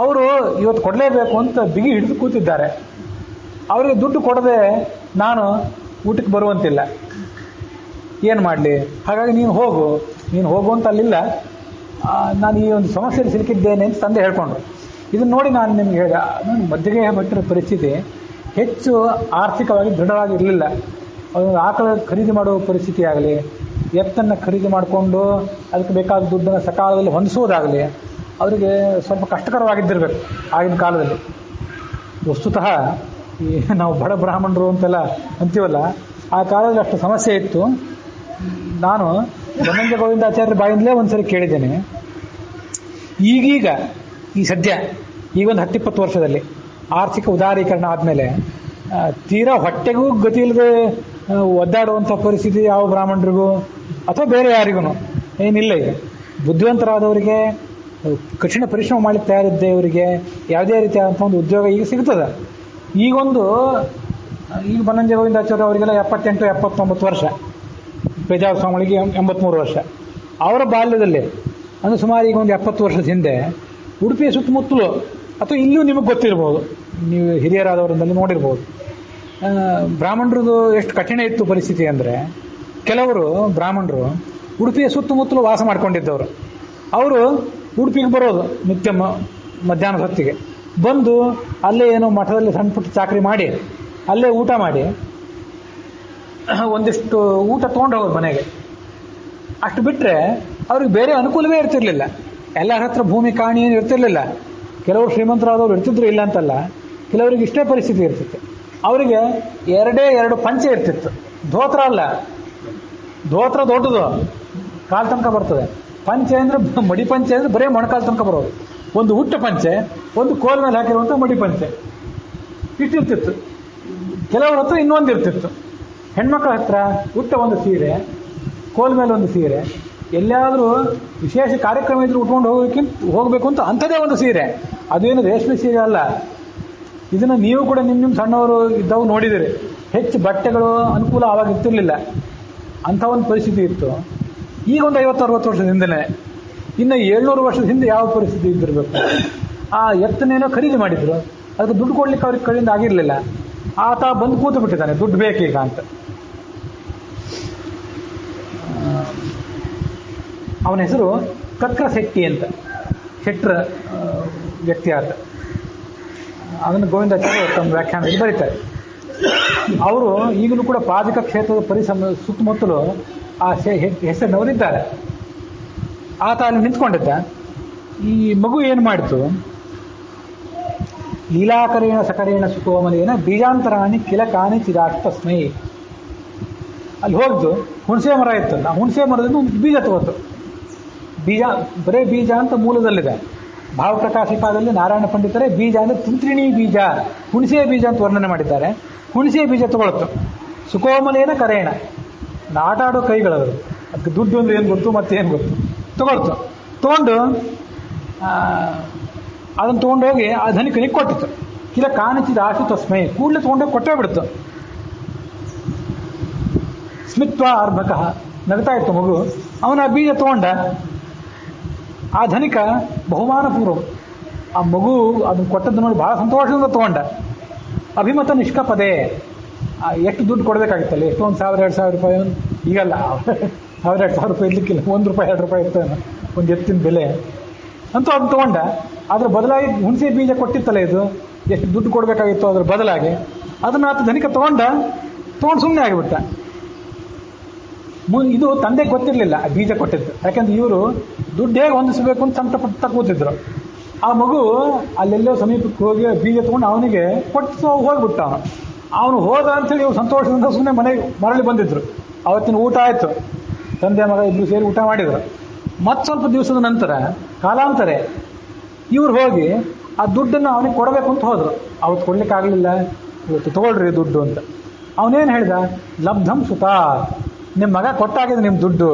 ಅವರು ಇವತ್ತು ಕೊಡಲೇಬೇಕು ಅಂತ ಬಿಗಿ ಹಿಡಿದು ಕೂತಿದ್ದಾರೆ. ಅವರಿಗೆ ದುಡ್ಡು ಕೊಡದೆ ನಾನು ಊಟಕ್ಕೆ ಬರುವಂತಿಲ್ಲ, ಏನು ಮಾಡಲಿ? ಹಾಗಾಗಿ ನೀನು ಹೋಗು ಅಂತ ಅಲ್ಲಿಲ್ಲ, ನಾನು ಈ ಒಂದು ಸಮಸ್ಯೆಯಲ್ಲಿ ಸಿಲುಕಿದ್ದೇನೆ ಅಂತ ತಂದೆ ಹೇಳ್ಕೊಂಡ್ರು. ಇದನ್ನು ನೋಡಿ ನಾನು ನಿಮ್ಗೆ ಹೇಳಿದೆ, ನಾನು ಮಧ್ಯಗೆ ಭಟ್ಟರ ಪರಿಸ್ಥಿತಿ ಹೆಚ್ಚು ಆರ್ಥಿಕವಾಗಿ ದೃಢವಾಗಿ ಇರಲಿಲ್ಲ. ಅದೊಂದು ಆಕಳ ಖರೀದಿ ಮಾಡುವ ಪರಿಸ್ಥಿತಿ ಆಗಲಿ, ಎತ್ತನ್ನು ಖರೀದಿ ಮಾಡಿಕೊಂಡು ಅದಕ್ಕೆ ಬೇಕಾದ ದುಡ್ಡನ್ನು ಸಕಾಲದಲ್ಲಿ ಹೊಂದಿಸೋದಾಗಲಿ ಅವರಿಗೆ ಸ್ವಲ್ಪ ಕಷ್ಟಕರವಾಗಿದ್ದಿರಬೇಕು ಆಗಿನ ಕಾಲದಲ್ಲಿ. ವಸ್ತುತಃ ಈ ನಾವು ಬಡ ಬ್ರಾಹ್ಮಣರು ಅಂತೆಲ್ಲ ಅಂತೀವಲ್ಲ, ಆ ಕಾಲದಲ್ಲಿ ಅಷ್ಟು ಸಮಸ್ಯೆ ಇತ್ತು. ನಾನು ಧನಂಜಯ ಗೋವಿಂದಾಚಾರ್ಯರ ಬಾಯಿಂದಲೇ ಒಂದ್ಸರಿ ಕೇಳಿದ್ದೇನೆ. ಈಗೀಗ ಈ ಸದ್ಯ ಈಗೊಂದು 10-20 ವರ್ಷದಲ್ಲಿ ಆರ್ಥಿಕ ಉದಾರೀಕರಣ ಆದಮೇಲೆ ತೀರಾ ಹೊಟ್ಟೆಗೂ ಗತಿ ಇಲ್ಲದೆ ಒದ್ದಾಡುವಂಥ ಪರಿಸ್ಥಿತಿ ಯಾವ ಬ್ರಾಹ್ಮಣರಿಗೂ ಅಥವಾ ಬೇರೆ ಯಾರಿಗೂ ಏನಿಲ್ಲ. ಈಗ ಬುದ್ಧಿವಂತರಾದವರಿಗೆ, ಕಠಿಣ ಪರಿಶ್ರಮ ಮಾಡಲಿಕ್ಕೆ ತಯಾರಿದ್ದವರಿಗೆ ಯಾವುದೇ ರೀತಿಯಾದಂಥ ಒಂದು ಉದ್ಯೋಗ ಈಗ ಸಿಗ್ತದೆ. ಈಗ ಬನ್ನಂಜಯ ಗೋವಿಂದಾಚಾರ್ಯ ಅವರಿಗೆಲ್ಲ 78-79 ವರ್ಷ, ಪೇಜಾವರ ಸ್ವಾಮಿಗಳಿಗೆ 83 ವರ್ಷ. ಅವರ ಬಾಲ್ಯದಲ್ಲಿ ಅಂದರೆ ಸುಮಾರು ಈಗ ಒಂದು 70 ವರ್ಷದ ಹಿಂದೆ ಉಡುಪಿಯ ಸುತ್ತಮುತ್ತಲು ಅಥವಾ ಇಲ್ಲೂ ನಿಮಗೆ ಗೊತ್ತಿರ್ಬೋದು, ನೀವು ಹಿರಿಯರಾದವರಿಂದಲೂ ನೋಡಿರ್ಬೋದು, ಬ್ರಾಹ್ಮಣರದು ಎಷ್ಟು ಕಠಿಣ ಇತ್ತು ಪರಿಸ್ಥಿತಿ ಅಂದರೆ, ಕೆಲವರು ಬ್ರಾಹ್ಮಣರು ಉಡುಪಿಯ ಸುತ್ತಮುತ್ತಲು ವಾಸ ಮಾಡ್ಕೊಂಡಿದ್ದವರು. ಅವರು ಉಡುಪಿಗೆ ಬರೋದು ನಿತ್ಯ ಮಧ್ಯಾಹ್ನದ ಹೊತ್ತಿಗೆ ಬಂದು ಅಲ್ಲೇ ಏನೋ ಮಠದಲ್ಲಿ ಸಣ್ಣ ಪುಟ್ಟ ಚಾಕರಿ ಮಾಡಿ ಅಲ್ಲೇ ಊಟ ಮಾಡಿ ಒಂದಿಷ್ಟು ಊಟ ತೊಗೊಂಡು ಹೋಗೋದು ಮನೆಗೆ. ಅಷ್ಟು ಬಿಟ್ಟರೆ ಅವ್ರಿಗೆ ಬೇರೆ ಅನುಕೂಲವೇ ಇರ್ತಿರ್ಲಿಲ್ಲ. ಎಲ್ಲರ ಹತ್ರ ಭೂಮಿ ಕಾಣಿ ಏನು ಇರ್ತಿರ್ಲಿಲ್ಲ. ಕೆಲವರು ಶ್ರೀಮಂತರಾದವ್ರು ಇರ್ತಿದ್ರು, ಇಲ್ಲ ಅಂತಲ್ಲ, ಕೆಲವರಿಗೆ ಇಷ್ಟೇ ಪರಿಸ್ಥಿತಿ ಇರ್ತಿತ್ತು. ಅವರಿಗೆ 2 ಪಂಚೆ ಇರ್ತಿತ್ತು. ಧೋತ್ರ ಅಲ್ಲ, ಧೋತ್ರ ದೊಡ್ಡದು, ಕಾಲು ತನಕ ಬರ್ತದೆ. ಪಂಚೆ ಅಂದರೆ ಮಡಿ ಪಂಚೆ ಅಂದರೆ ಬರೀ ಮೊಣಕಾಲು ತನಕ ಬರೋದು. ಒಂದು ಹುಟ್ಟ ಪಂಚೆ, ಒಂದು ಕೋಲ್ ಮೇಲೆ ಹಾಕಿರುವಂಥ ಮಡಿ ಪಂಚೆ, ಇಷ್ಟಿರ್ತಿತ್ತು. ಕೆಲವ್ರ ಹತ್ರ ಇನ್ನೊಂದು ಇರ್ತಿತ್ತು. ಹೆಣ್ಮಕ್ಳ ಹತ್ರ ಹುಟ್ಟ ಒಂದು ಸೀರೆ, ಕೋಲ್ ಮೇಲೆ ಒಂದು ಸೀರೆ, ಎಲ್ಲಾದರೂ ವಿಶೇಷ ಕಾರ್ಯಕ್ರಮ ಇದ್ರೂ ಉಟ್ಕೊಂಡು ಹೋಗಬೇಕು ಅಂತ ಅಂಥದ್ದೇ ಒಂದು ಸೀರೆ. ಅದೇನು ರೇಷ್ಮೆ ಸೀರೆ ಅಲ್ಲ. ಇದನ್ನು ನೀವು ಕೂಡ ನಿಮ್ಮ ಸಣ್ಣವರು ಇದ್ದವು ನೋಡಿದಿರಿ. ಹೆಚ್ಚು ಬಟ್ಟೆಗಳು ಅನುಕೂಲ ಆವಾಗ ಇರ್ತಿರ್ಲಿಲ್ಲ. ಅಂಥ ಒಂದು ಪರಿಸ್ಥಿತಿ ಇತ್ತು. ಈಗ ಒಂದು 50-60 ವರ್ಷದ ಹಿಂದೆನೇ. ಇನ್ನು 700 ವರ್ಷದ ಹಿಂದೆ ಯಾವ ಪರಿಸ್ಥಿತಿ ಇದ್ದಿರಬೇಕು? ಆ ಎತ್ತನೇನೋ ಖರೀದಿ ಮಾಡಿದ್ರು, ಅದಕ್ಕೆ ದುಡ್ಡು ಕೊಡ್ಲಿಕ್ಕೆ ಅವ್ರಿಗೆ ಕೈಯಿಂದ ಆಗಿರಲಿಲ್ಲ. ಆತ ಬಂದು ಕೂತು ಬಿಟ್ಟಿದ್ದಾನೆ, ದುಡ್ಡು ಬೇಕೀಗ ಅಂತ. ಅವನ ಹೆಸರು ಕಕ್ರ ಶೆಟ್ಟಿ ಅಂತ, ಶೆಟ್ರ ವ್ಯಕ್ತಿ ಆತ. ಅದನ್ನು ಗೋವಿಂದಾಚಾರ್ಯ ತಮ್ಮ ವ್ಯಾಖ್ಯಾನದಲ್ಲಿ ಬರೀತಾರೆ. ಅವರು ಈಗಲೂ ಕೂಡ ಪಾಜಕ ಕ್ಷೇತ್ರದ ಸುತ್ತಮುತ್ತಲು ಆ ಹೆಸರಿನವರಿದ್ದಾರೆ. ಆತ ಅಲ್ಲಿ ನಿಂತ್ಕೊಂಡಿದ್ದ. ಈ ಮಗು ಏನು ಮಾಡಿತು, ಲೀಲಾಕರೇಣ ಸಕರೇಣ ಸುಕೋಮಲೇನ ಬೀಜಾಂತರಾಣಿ ಕಿಲ ಕಾನಿ ಚಿರಾಟ್ ತಸ್ಮೈ. ಅಲ್ಲಿ ಹೋಗ್ದು ಹುಣಸೆ ಮರ ಇತ್ತಲ್ಲ, ಹುಣಸೆ ಮರದಿಂದ ಒಂದು ಬೀಜ ತಗೋತು. ಬೀಜ ಬರೇ ಬೀಜ ಅಂತ ಮೂಲದಲ್ಲಿದೆ. ಭಾವಪ್ರಕಾಶಿಕಾದಲ್ಲಿ ನಾರಾಯಣ ಪಂಡಿತರೇ ಬೀಜ ಅಂದರೆ ತುಂತ್ರಿಣಿ ಬೀಜ, ಹುಣಸೆ ಬೀಜ ಅಂತ ವರ್ಣನೆ ಮಾಡಿದ್ದಾರೆ. ಹುಣಸೆ ಬೀಜ ತಗೊಳ್ತು. ಸುಕೋಮಲೇನ ಕರೇಣ, ಆಟ ಆಡೋ ಕೈಗಳವರು, ಅದಕ್ಕೆ ದುಡ್ಡು ಅಂದ್ರೆ ಏನು ಗೊತ್ತು ಮತ್ತೇನು ಗೊತ್ತು. ತಗೊಳ್ತು. ತಗೊಂಡು ಅದನ್ನು ತೊಗೊಂಡೋಗಿ ಆ ಧನಿಕನಿಗೆ ಕೊಟ್ಟಿತ್ತು. ಕಿಲ ಕಾಣಿಸಿದ ಆಶು ತಸ್ಮೈ, ಕೂಡಲೇ ತೊಗೊಂಡೋಗಿ ಕೊಟ್ಟೇ ಬಿಡ್ತು. ಸ್ಮಿತ್ವ ಅರ್ಭಕಃ, ನಗ್ತಾ ಇತ್ತು ಮಗು. ಅವನ ಬೀಜ ತಗೊಂಡ. ಆ ಧನಿಕ ಬಹುಮಾನ ಪೂರ್ವ ಆ ಮಗು ಅದನ್ನು ಕೊಟ್ಟದ್ದು ನೋಡಿ ಬಹಳ ಸಂತೋಷದಿಂದ ತಗೊಂಡ. ಅಭಿಮತ ನಿಷ್ಕಪದೆ, ಎಷ್ಟು ದುಡ್ಡು ಕೊಡಬೇಕಾಗಿತ್ತಲ್ಲ, ಎಷ್ಟು ಒಂದು 1000-2000 ರೂಪಾಯಿ, ಈಗಲ್ಲ 1000-2000 ರೂಪಾಯಿ ಇರ್ಲಿಕ್ಕಿಲ್ಲ, ₹1-2 ಇರ್ತಾನೆ ಒಂದು ಎತ್ತಿನ ಬೆಲೆ ಅಂತೂ ಅದನ್ನು ತಗೊಂಡ. ಅದ್ರ ಬದಲಾಗಿ ಹುಣಸೆ ಬೀಜ ಕೊಟ್ಟಿತ್ತಲ್ಲ, ಇದು ಎಷ್ಟು ದುಡ್ಡು ಕೊಡಬೇಕಾಗಿತ್ತು ಅದ್ರ ಬದಲಾಗಿ ಅದನ್ನು ಆತ ಧನಿಕ ತಗೊಂಡು ಸುಮ್ಮನೆ ಆಗಿಬಿಟ್ಟ. ಇದು ತಂದೆ ಗೊತ್ತಿರಲಿಲ್ಲ ಬೀಜ ಕೊಟ್ಟಿದ್ದು, ಯಾಕೆಂದ್ರೆ ಇವರು ದುಡ್ಡು ಹೇಗೆ ಹೊಂದಿಸಬೇಕು ಅಂತ ಸಂಕಟಪಟ್ಟ ಕೂತಿದ್ರು. ಆ ಮಗು ಅಲ್ಲೆಲ್ಲೋ ಸಮೀಪಕ್ಕೆ ಹೋಗಿ ಬೀಜ ತಗೊಂಡು ಅವನಿಗೆ ಕೊಟ್ಟು ಹೋಗ್ಬಿಟ್ಟ. ಅವನು ಹೋದ ಅಂತೇಳಿ ಇವ್ರು ಸಂತೋಷದಿಂದ ಸುಮ್ಮನೆ ಮನೆಗೆ ಮರಳಿ ಬಂದಿದ್ರು. ಅವತ್ತಿನ ಊಟ ಆಯಿತು, ತಂದೆ ಮಗ ಇಬ್ಬರು ಸೇರಿ ಊಟ ಮಾಡಿದ್ರು. ಮತ್ತೆ ಸ್ವಲ್ಪ ದಿವಸದ ನಂತರ ಕಾಲಾಂತರೆ ಇವ್ರು ಹೋಗಿ ಆ ದುಡ್ಡನ್ನು ಅವನಿಗೆ ಕೊಡಬೇಕು ಅಂತ ಹೋದರು. ಅವತ್ತು ಕೊಡ್ಲಿಕ್ಕಾಗಲಿಲ್ಲ, ಇವತ್ತು ತಗೊಳ್ರಿ ದುಡ್ಡು ಅಂತ. ಅವನೇನು ಹೇಳಿದ, ಲಬ್ಧಂ ಸುತ, ನಿಮ್ಮ ಮಗ ಕೊಟ್ಟಾಗಿದೆ ನಿಮ್ಮ ದುಡ್ಡು.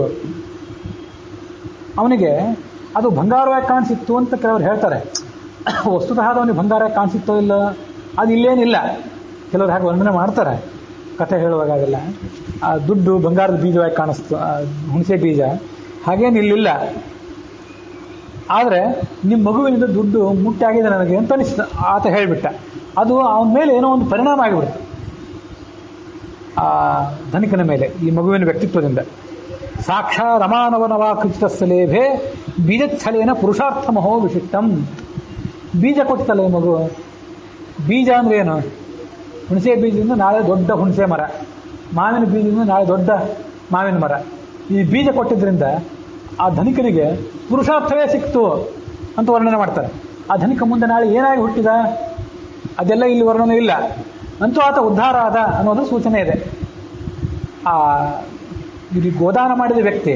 ಅವನಿಗೆ ಅದು ಬಂಗಾರವಾಗಿ ಕಾಣಿಸಿತ್ತು ಅಂತ ಕೆಲವರು ಹೇಳ್ತಾರೆ. ವಸ್ತುತಃ ಅವನಿಗೆ ಬಂಗಾರವಾಗಿ ಕಾಣಿಸಿತ್ತೋ ಇಲ್ಲ ಅದು ಇಲ್ಲೇನಿಲ್ಲ, ಕೆಲವರು ಹಾಗೆ ವರ್ಣನೆ ಮಾಡ್ತಾರೆ ಕಥೆ ಹೇಳುವಾಗ. ಅದೆಲ್ಲ ಆ ದುಡ್ಡು ಬಂಗಾರದ ಬೀಜವಾಗಿ ಕಾಣಿಸ್ತು, ಹುಣಸೆ ಬೀಜ ಹಾಗೇನಿಲ್ಲ. ಆದರೆ ನಿಮ್ಮ ಮಗುವಿನಿಂದ ದುಡ್ಡು ಮುಟ್ಟಾಗಿದೆ ನನಗೆ ಅಂತ ಅನಿಸ್ತು ಆತ ಹೇಳಿಬಿಟ್ಟ. ಅದು ಅವನ ಮೇಲೆ ಏನೋ ಒಂದು ಪರಿಣಾಮ ಆಗಿಬಿಡ್ತು, ಆ ಧನಿಕನ ಮೇಲೆ, ಈ ಮಗುವಿನ ವ್ಯಕ್ತಿತ್ವದಿಂದ. ಸಾಕ್ಷಾ ರಮಾನವನವಾ ಕೃಚಿತಸ್ಥ ಲೇಭೆ ಬೀಜಸ್ಥಳೇನ ಪುರುಷಾರ್ಥ ಮಹೋ ವಿಶಿಷ್ಟಂ. ಬೀಜ ಕೊಟ್ಟಲ್ಲ ಈ ಮಗು. ಬೀಜ ಅಂದ್ರೆ ಏನು? ಹುಣಸೆ ಬೀಜದಿಂದ ನಾಳೆ ದೊಡ್ಡ ಹುಣಸೆ ಮರ, ಮಾವಿನ ಬೀಜದಿಂದ ನಾಳೆ ದೊಡ್ಡ ಮಾವಿನ ಮರ. ಈ ಬೀಜ ಕೊಟ್ಟಿದ್ದರಿಂದ ಆ ಧನಿಕನಿಗೆ ಪುರುಷಾರ್ಥವೇ ಸಿಕ್ತು ಅಂತ ವರ್ಣನೆ ಮಾಡ್ತಾರೆ. ಆ ಧನಿಕ ಮುಂದೆ ನಾಳೆ ಏನಾಗಿ ಹುಟ್ಟಿದ ಅದೆಲ್ಲ ಇಲ್ಲಿ ವರ್ಣನೆ ಇಲ್ಲ, ಅಂತೂ ಆತ ಉದ್ಧಾರ ಆದ ಅನ್ನೋದು ಸೂಚನೆ ಇದೆ. ಆ ಇಲ್ಲಿ ಗೋದಾನ ಮಾಡಿದ ವ್ಯಕ್ತಿ,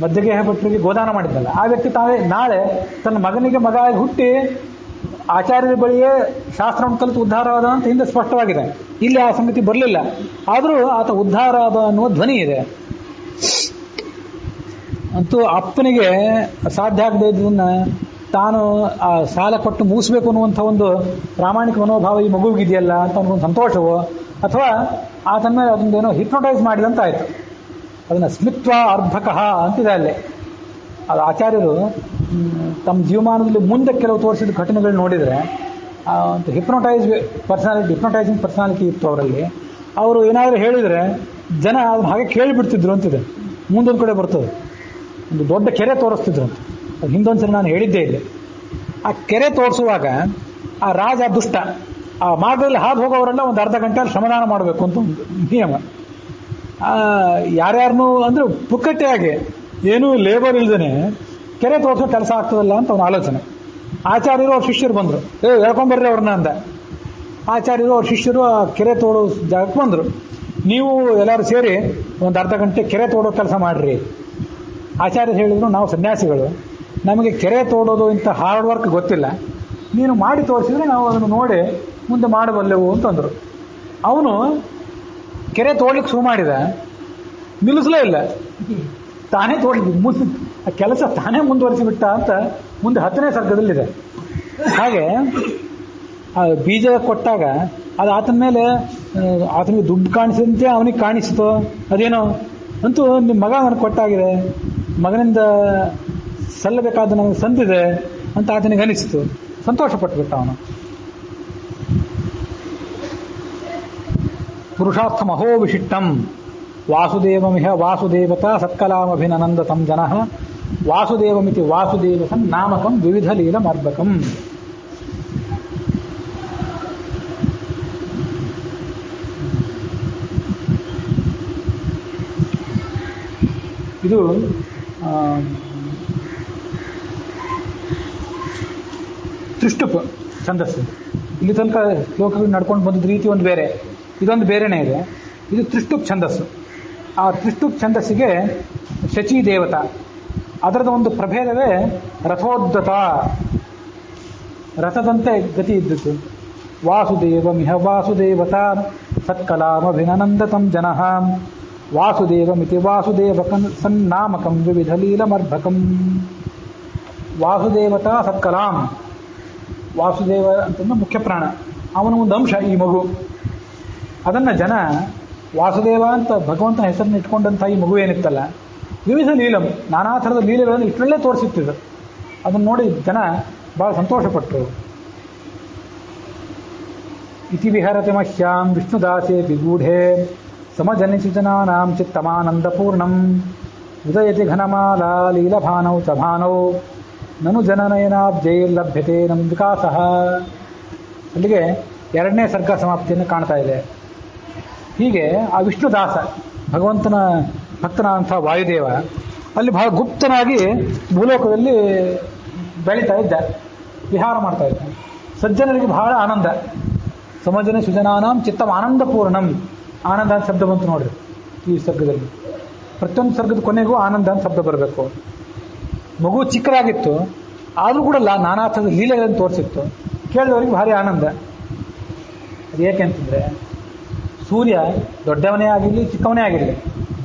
ಮಧ್ಯಗೇಹ ಭಟ್ರಿಗೆ ಗೋದಾನ ಮಾಡಿದ್ದಲ್ಲ, ಆ ವ್ಯಕ್ತಿ ತಾವೇ ನಾಳೆ ತನ್ನ ಮಗನಿಗೆ ಮಗ ಆಗಿ ಹುಟ್ಟಿ ಆಚಾರ್ಯರ ಬಳಿಯೇ ಶಾಸ್ತ್ರವನ್ನು ಕಲಿತು ಉದ್ಧಾರ ಆದ ಅಂತ ಹಿಂದೆ ಸ್ಪಷ್ಟವಾಗಿದೆ. ಇಲ್ಲಿ ಆ ಸಂಗತಿ ಬರಲಿಲ್ಲ, ಆದರೂ ಆತ ಉದ್ಧಾರ ಆದ ಅನ್ನುವ ಧ್ವನಿ ಇದೆ. ಅಂತೂ ಅಪ್ಪನಿಗೆ ಸಾಧ್ಯ ಆಗದೆ ಇದ್ದನ್ನ ತಾನು ಆ ಸಾಲ ಕೊಟ್ಟು ಮುಗಿಸ್ಬೇಕು ಅನ್ನುವಂಥ ಒಂದು ಪ್ರಾಮಾಣಿಕ ಮನೋಭಾವ ಈ ಮಗುವಿಗಿದೆಯಲ್ಲ ಅಂತ ಅವನಿಗೊಂದು ಸಂತೋಷವೋ, ಅಥವಾ ಆತನ ಮೇಲೆ ಅದೊಂದೇನೋ ಹಿಪ್ನೋಟೈಸ್ ಮಾಡಿದಂತ ಆಯಿತು. ಅದನ್ನು ಸ್ಮಿತ್ವ ಅರ್ಭಕಃ ಅಂತಿದೆ ಅಲ್ಲಿ. ಅದು ಆಚಾರ್ಯರು ತಮ್ಮ ಜೀವಮಾನದಲ್ಲಿ ಮುಂದೆ ಕೆಲವು ತೋರಿಸಿದ ಘಟನೆಗಳು ನೋಡಿದರೆ ಒಂದು ಹಿಪ್ನೋಟೈಸಿಂಗ್ ಪರ್ಸನಾಲಿಟಿ ಇತ್ತು ಅವರಲ್ಲಿ. ಅವರು ಏನಾದರೂ ಹೇಳಿದರೆ ಜನ ಅದನ್ನ ಹಾಗೆ ಕೇಳಿಬಿಡ್ತಿದ್ರು ಅಂತಿದೆ. ಮುಂದೊಂದು ಕಡೆ ಬರ್ತದೆ, ಒಂದು ದೊಡ್ಡ ಕೆರೆ ತೋರಿಸ್ತಿದ್ರು ಅಂತ. ಅದು ಹಿಂದೊಂದ್ಸರಿ ನಾನು ಹೇಳಿದ್ದೆ ಇಲ್ಲಿ. ಆ ಕೆರೆ ತೋರಿಸುವಾಗ ಆ ರಾಜ ದುಷ್ಟ, ಆ ಮಾರ್ಗದಲ್ಲಿ ಹಾದು ಹೋಗೋವರೆಲ್ಲ ಒಂದು ಅರ್ಧ ಗಂಟೆ ಶ್ರಮದಾನ ಮಾಡಬೇಕು ಅಂತ ಒಂದು ನಿಯಮ. ಯಾರ್ಯಾರನ್ನೂ ಅಂದರೆ ಪುಕ್ಕಟ್ಟೆಯಾಗಿ ಏನೂ ಲೇಬರ್ ಇಲ್ದೇನೆ ಕೆರೆ ತೋರಿಸೋ ಕೆಲಸ ಆಗ್ತದಲ್ಲ ಅಂತ ಅವನ ಆಲೋಚನೆ. ಆಚಾರ್ಯರು ಅವ್ರ ಶಿಷ್ಯರು ಬಂದರು, ಹೇಳ್ಕೊಂಬರ್ರಿ ಅವ್ರನ್ನ ಅಂದ. ಆಚಾರ್ಯರು ಅವ್ರ ಶಿಷ್ಯರು ಆ ಕೆರೆ ತೋಡೋ ಜಾಗಕ್ಕೆ ಬಂದರು. ನೀವು ಎಲ್ಲರೂ ಸೇರಿ ಒಂದು ಅರ್ಧ ಗಂಟೆ ಕೆರೆ ತೋಡೋ ಕೆಲಸ ಮಾಡಿರಿ. ಆಚಾರ್ಯರು ಹೇಳಿದ್ರು, ನಾವು ಸನ್ಯಾಸಿಗಳು, ನಮಗೆ ಕೆರೆ ತೋಡೋದು ಇಂಥ ಹಾರ್ಡ್ ವರ್ಕ್ ಗೊತ್ತಿಲ್ಲ, ನೀನು ಮಾಡಿ ತೋರಿಸಿದ್ರೆ ನಾವು ಅದನ್ನು ನೋಡಿ ಮುಂದೆ ಮಾಡಬಲ್ಲೆವು ಅಂತಂದರು. ಅವನು ಕೆರೆ ತೋಡ್ಲಿಕ್ಕೆ ಶುರು ಮಾಡಿದ, ನಿಲ್ಲಿಸಲೇ ಇಲ್ಲ, ತಾನೇ ತೋಡ್ಲಿಕ್ಕೆ ಕೆಲಸ ತಾನೇ ಮುಂದುವರಿಸಿಬಿಟ್ಟ ಅಂತ ಮುಂದೆ 10ನೇ ಸರ್ಗದಲ್ಲಿದೆ. ಹಾಗೆ ಆ ಬೀಜ ಕೊಟ್ಟಾಗ ಅದು ಆತನ ಮೇಲೆ ಆತನಿಗೆ ದುಡ್ಡು ಕಾಣಿಸಿದಂತೆ ಅವನಿಗೆ ಕಾಣಿಸಿತು. ಅದೇನೋ ಅಂತೂ ನಿಮ್ಮ ಮಗ ನನಗೆ ಕೊಟ್ಟಾಗಿದೆ, ಮಗನಿಂದ ಸಲ್ಲಬೇಕಾದ ನನಗೆ ಸಂದಿದೆ ಅಂತ ಆತನಿಗೆ ಅನಿಸ್ತು. ಸಂತೋಷ ಪಟ್ಟುಬಿಟ್ಟ ಅವನು. ಪುರುಷಾರ್ಥ ಮಹೋ ವಿಶಿಷ್ಟಂ ವಾಸುದೇವಮಿಹ ವಾಸುದೇವತಾ ಸತ್ಕಲಾಮಭಿನಂದತಂ ಜನಃ ವಾಸುದೇವಮಿತಿ ವಾಸುದೇವಸಂ ನಾಮಕಂ ವಿವಿಧ ಲೀಲಮರ್ಬಕಂ. ಇದು ತ್ರಿಷ್ಟುಪ್ ಛಂದಸ್ಸು. ಇಲ್ಲಿ ತನಕ ಶ್ಲೋಕಗಳು ನಡ್ಕೊಂಡು ಬಂದದ ರೀತಿ ಒಂದು ಬೇರೆ, ಇದೊಂದು ಬೇರೆನೇ ಇದೆ. ಇದು ತ್ರಿಷ್ಟುಪ್ ಛಂದಸ್ಸು. ಆ ತ್ರಿಷ್ಟುಪ್ ಛಂದಸ್ಸಿಗೆ ಶಚಿ ದೇವತಾ, ಅದರದ ಒಂದು ಪ್ರಭೇದವೇ ರಥೋದ್ಧತ, ರಥದಂತೆ ಗತಿ ಇದ್ದಿತು. ವಾಸುದೇವಮಿಹ ವಾಸುದೇವತಾ ಸತ್ಕಲಾಮಭಿನನಂದತಂ ಜನಃ ವಾಸುದೇವಮಿತಿ ವಾಸುದೇವಕಂ ಸನ್ನಾಮಕಂ ವಿವಿಧ ಲೀಲಮರ್ಭಕಂ. ವಾಸುದೇವತಾ ಸತ್ಕಲಾಂ, ವಾಸುದೇವ ಅಂತಂದ್ರೆ ಮುಖ್ಯ ಪ್ರಾಣ, ಅವನ ಒಂದು ಅಂಶ ಈ ಮಗು. ಅದನ್ನು ಜನ ವಾಸುದೇವ ಅಂತ ಭಗವಂತನ ಹೆಸರನ್ನು ಇಟ್ಕೊಂಡಂಥ ಈ ಮಗು ಏನಿತ್ತಲ್ಲ, ವಿವಿಧ ಲೀಲಂ, ನಾನಾ ಥರದ ಲೀಲೆಗಳನ್ನು ಇಷ್ಟರಲ್ಲೇ ತೋರಿಸುತ್ತಿದ್ದರು. ಅದನ್ನು ನೋಡಿ ಜನ ಭಾಳ ಸಂತೋಷಪಟ್ಟರು. ಇತಿ ವಿಹರತೆ ಮಹ್ಯಾಂ ವಿಷ್ಣುದಾಸೇ ವಿಗೂಢೆ ಸಮಜನಿಸಿಜನಾನಾಂ ಚಿತ್ತಮಾನಂದಪೂರ್ಣಂ ಉದಯತಿ ಘನಮಾಲಾ ಲೀಲಭಾನೌ ಚಭಾನೌ ನನು ಜನನಯನಾಬ್ಜೈರ್ಲಭ್ಯತೆ ನಮ್ ವಿಕಾಸಃ. ಅಲ್ಲಿಗೆ ಎರಡನೇ ಸರ್ಗ ಸಮಾಪ್ತಿಯನ್ನು ಕಾಣ್ತಾ ಇದೆ. ಹೀಗೆ ಆ ವಿಷ್ಣುದಾಸ, ಭಗವಂತನ ಭಕ್ತನಾದಂಥ ವಾಯುದೇವ ಅಲ್ಲಿ ಬಹಳ ಗುಪ್ತನಾಗಿ ಭೂಲೋಕದಲ್ಲಿ ಬೆಳೀತಾ ಇದ್ದ, ವಿಹಾರ ಮಾಡ್ತಾ ಇದ್ದ. ಸಜ್ಜನರಿಗೆ ಬಹಳ ಆನಂದ. ಸಮಜನ ಸುಜನಾನಾಂ ಚಿತ್ತಂ ಆನಂದಪೂರ್ಣಂ, ಆನಂದ ಅಂತ ಶಬ್ದ ಬಂತು ನೋಡ್ರಿ ಈ ಸರ್ಗದಲ್ಲಿ. ಪ್ರತಿಯೊಂದು ಸರ್ಗದ ಕೊನೆಗೂ ಆನಂದ ಅಂತ ಶಬ್ದ ಬರಬೇಕು. ಮಗು ಚಿಕ್ಕದಾಗಿತ್ತು, ಆದರೂ ಕೂಡ ನಾನಾ ಥರದ ಲೀಲೆಗಳನ್ನು ತೋರಿಸಿತ್ತು. ಕೇಳಿದವರಿಗೆ ಭಾರಿ ಆನಂದ. ಅದು ಏಕೆ ಅಂತಂದರೆ, ಸೂರ್ಯ ದೊಡ್ಡವನೇ ಆಗಿರಲಿ ಚಿಕ್ಕವನೇ ಆಗಿರಲಿ,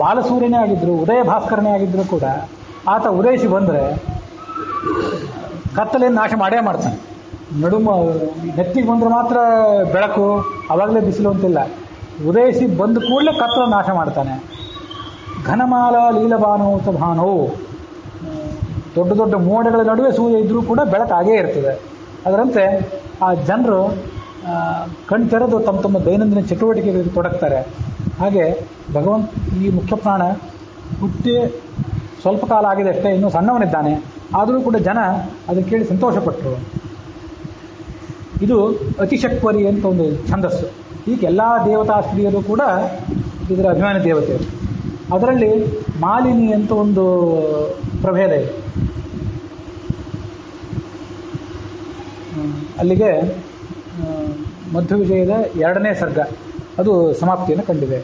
ಬಾಲಸೂರ್ಯನೇ ಆಗಿದ್ದರು, ಉದಯ ಭಾಸ್ಕರನೇ ಆಗಿದ್ದರೂ ಕೂಡ ಆತ ಉದಯಿಸಿ ಬಂದರೆ ಕತ್ತಲೆಯನ್ನು ನಾಶ ಮಾಡೇ ಮಾಡ್ತಾನೆ. ನೆತ್ತಿಗೆ ಬಂದರೆ ಮಾತ್ರ ಬೆಳಕು, ಅವಾಗಲೇ ಬಿಸಿಲು ಅಂತಿಲ್ಲ. ಉದಯಿಸಿ ಬಂದ ಕೂಡಲೇ ಕತ್ತಲ ನಾಶ ಮಾಡ್ತಾನೆ. ಘನಮಾಲ ಲೀಲಭಾನೋತ ಭಾನವು, ದೊಡ್ಡ ದೊಡ್ಡ ಮೋಡಗಳ ನಡುವೆ ಸೂರ್ಯ ಇದ್ದರೂ ಕೂಡ ಬೆಳಕಾಗೇ ಇರ್ತದೆ. ಅದರಂತೆ ಆ ಜನರು ಕಣ್ ತೆರೆದು ತಮ್ಮ ತಮ್ಮ ದೈನಂದಿನ ಚಟುವಟಿಕೆಗಳಿಗೆ ತೊಡಗ್ತಾರೆ. ಹಾಗೆ ಭಗವಂತ ಈ ಮುಖ್ಯ ಪ್ರಾಣ ಹುಟ್ಟಿ ಸ್ವಲ್ಪ ಕಾಲ ಆಗಿದೆ ಅಷ್ಟೇ, ಇನ್ನೂ ಸಣ್ಣವನಿದ್ದಾನೆ, ಆದರೂ ಕೂಡ ಜನ ಅದನ್ನು ಕೇಳಿ ಸಂತೋಷಪಟ್ಟರು. ಇದು ಅತಿಶಕ್ವರಿ ಅಂತ ಒಂದು ಛಂದಸ್ಸು. ಈಗ ಎಲ್ಲ ದೇವತಾ ಸ್ತ್ರೀಯರು ಕೂಡ ಇದರ ಅಭಿಮಾನಿ ದೇವತೆಯರು. ಅದರಲ್ಲಿ ಮಾಲಿನಿ ಅಂತ ಒಂದು ಪ್ರಭೇದ ಇದೆ. ಅಲ್ಲಿಗೆ ಮಧ್ವ ವಿಜಯದ ಎರಡನೇ ಸರ್ಗ ಅದು ಸಮಾಪ್ತಿಯನ್ನು ಕಂಡಿದೆ.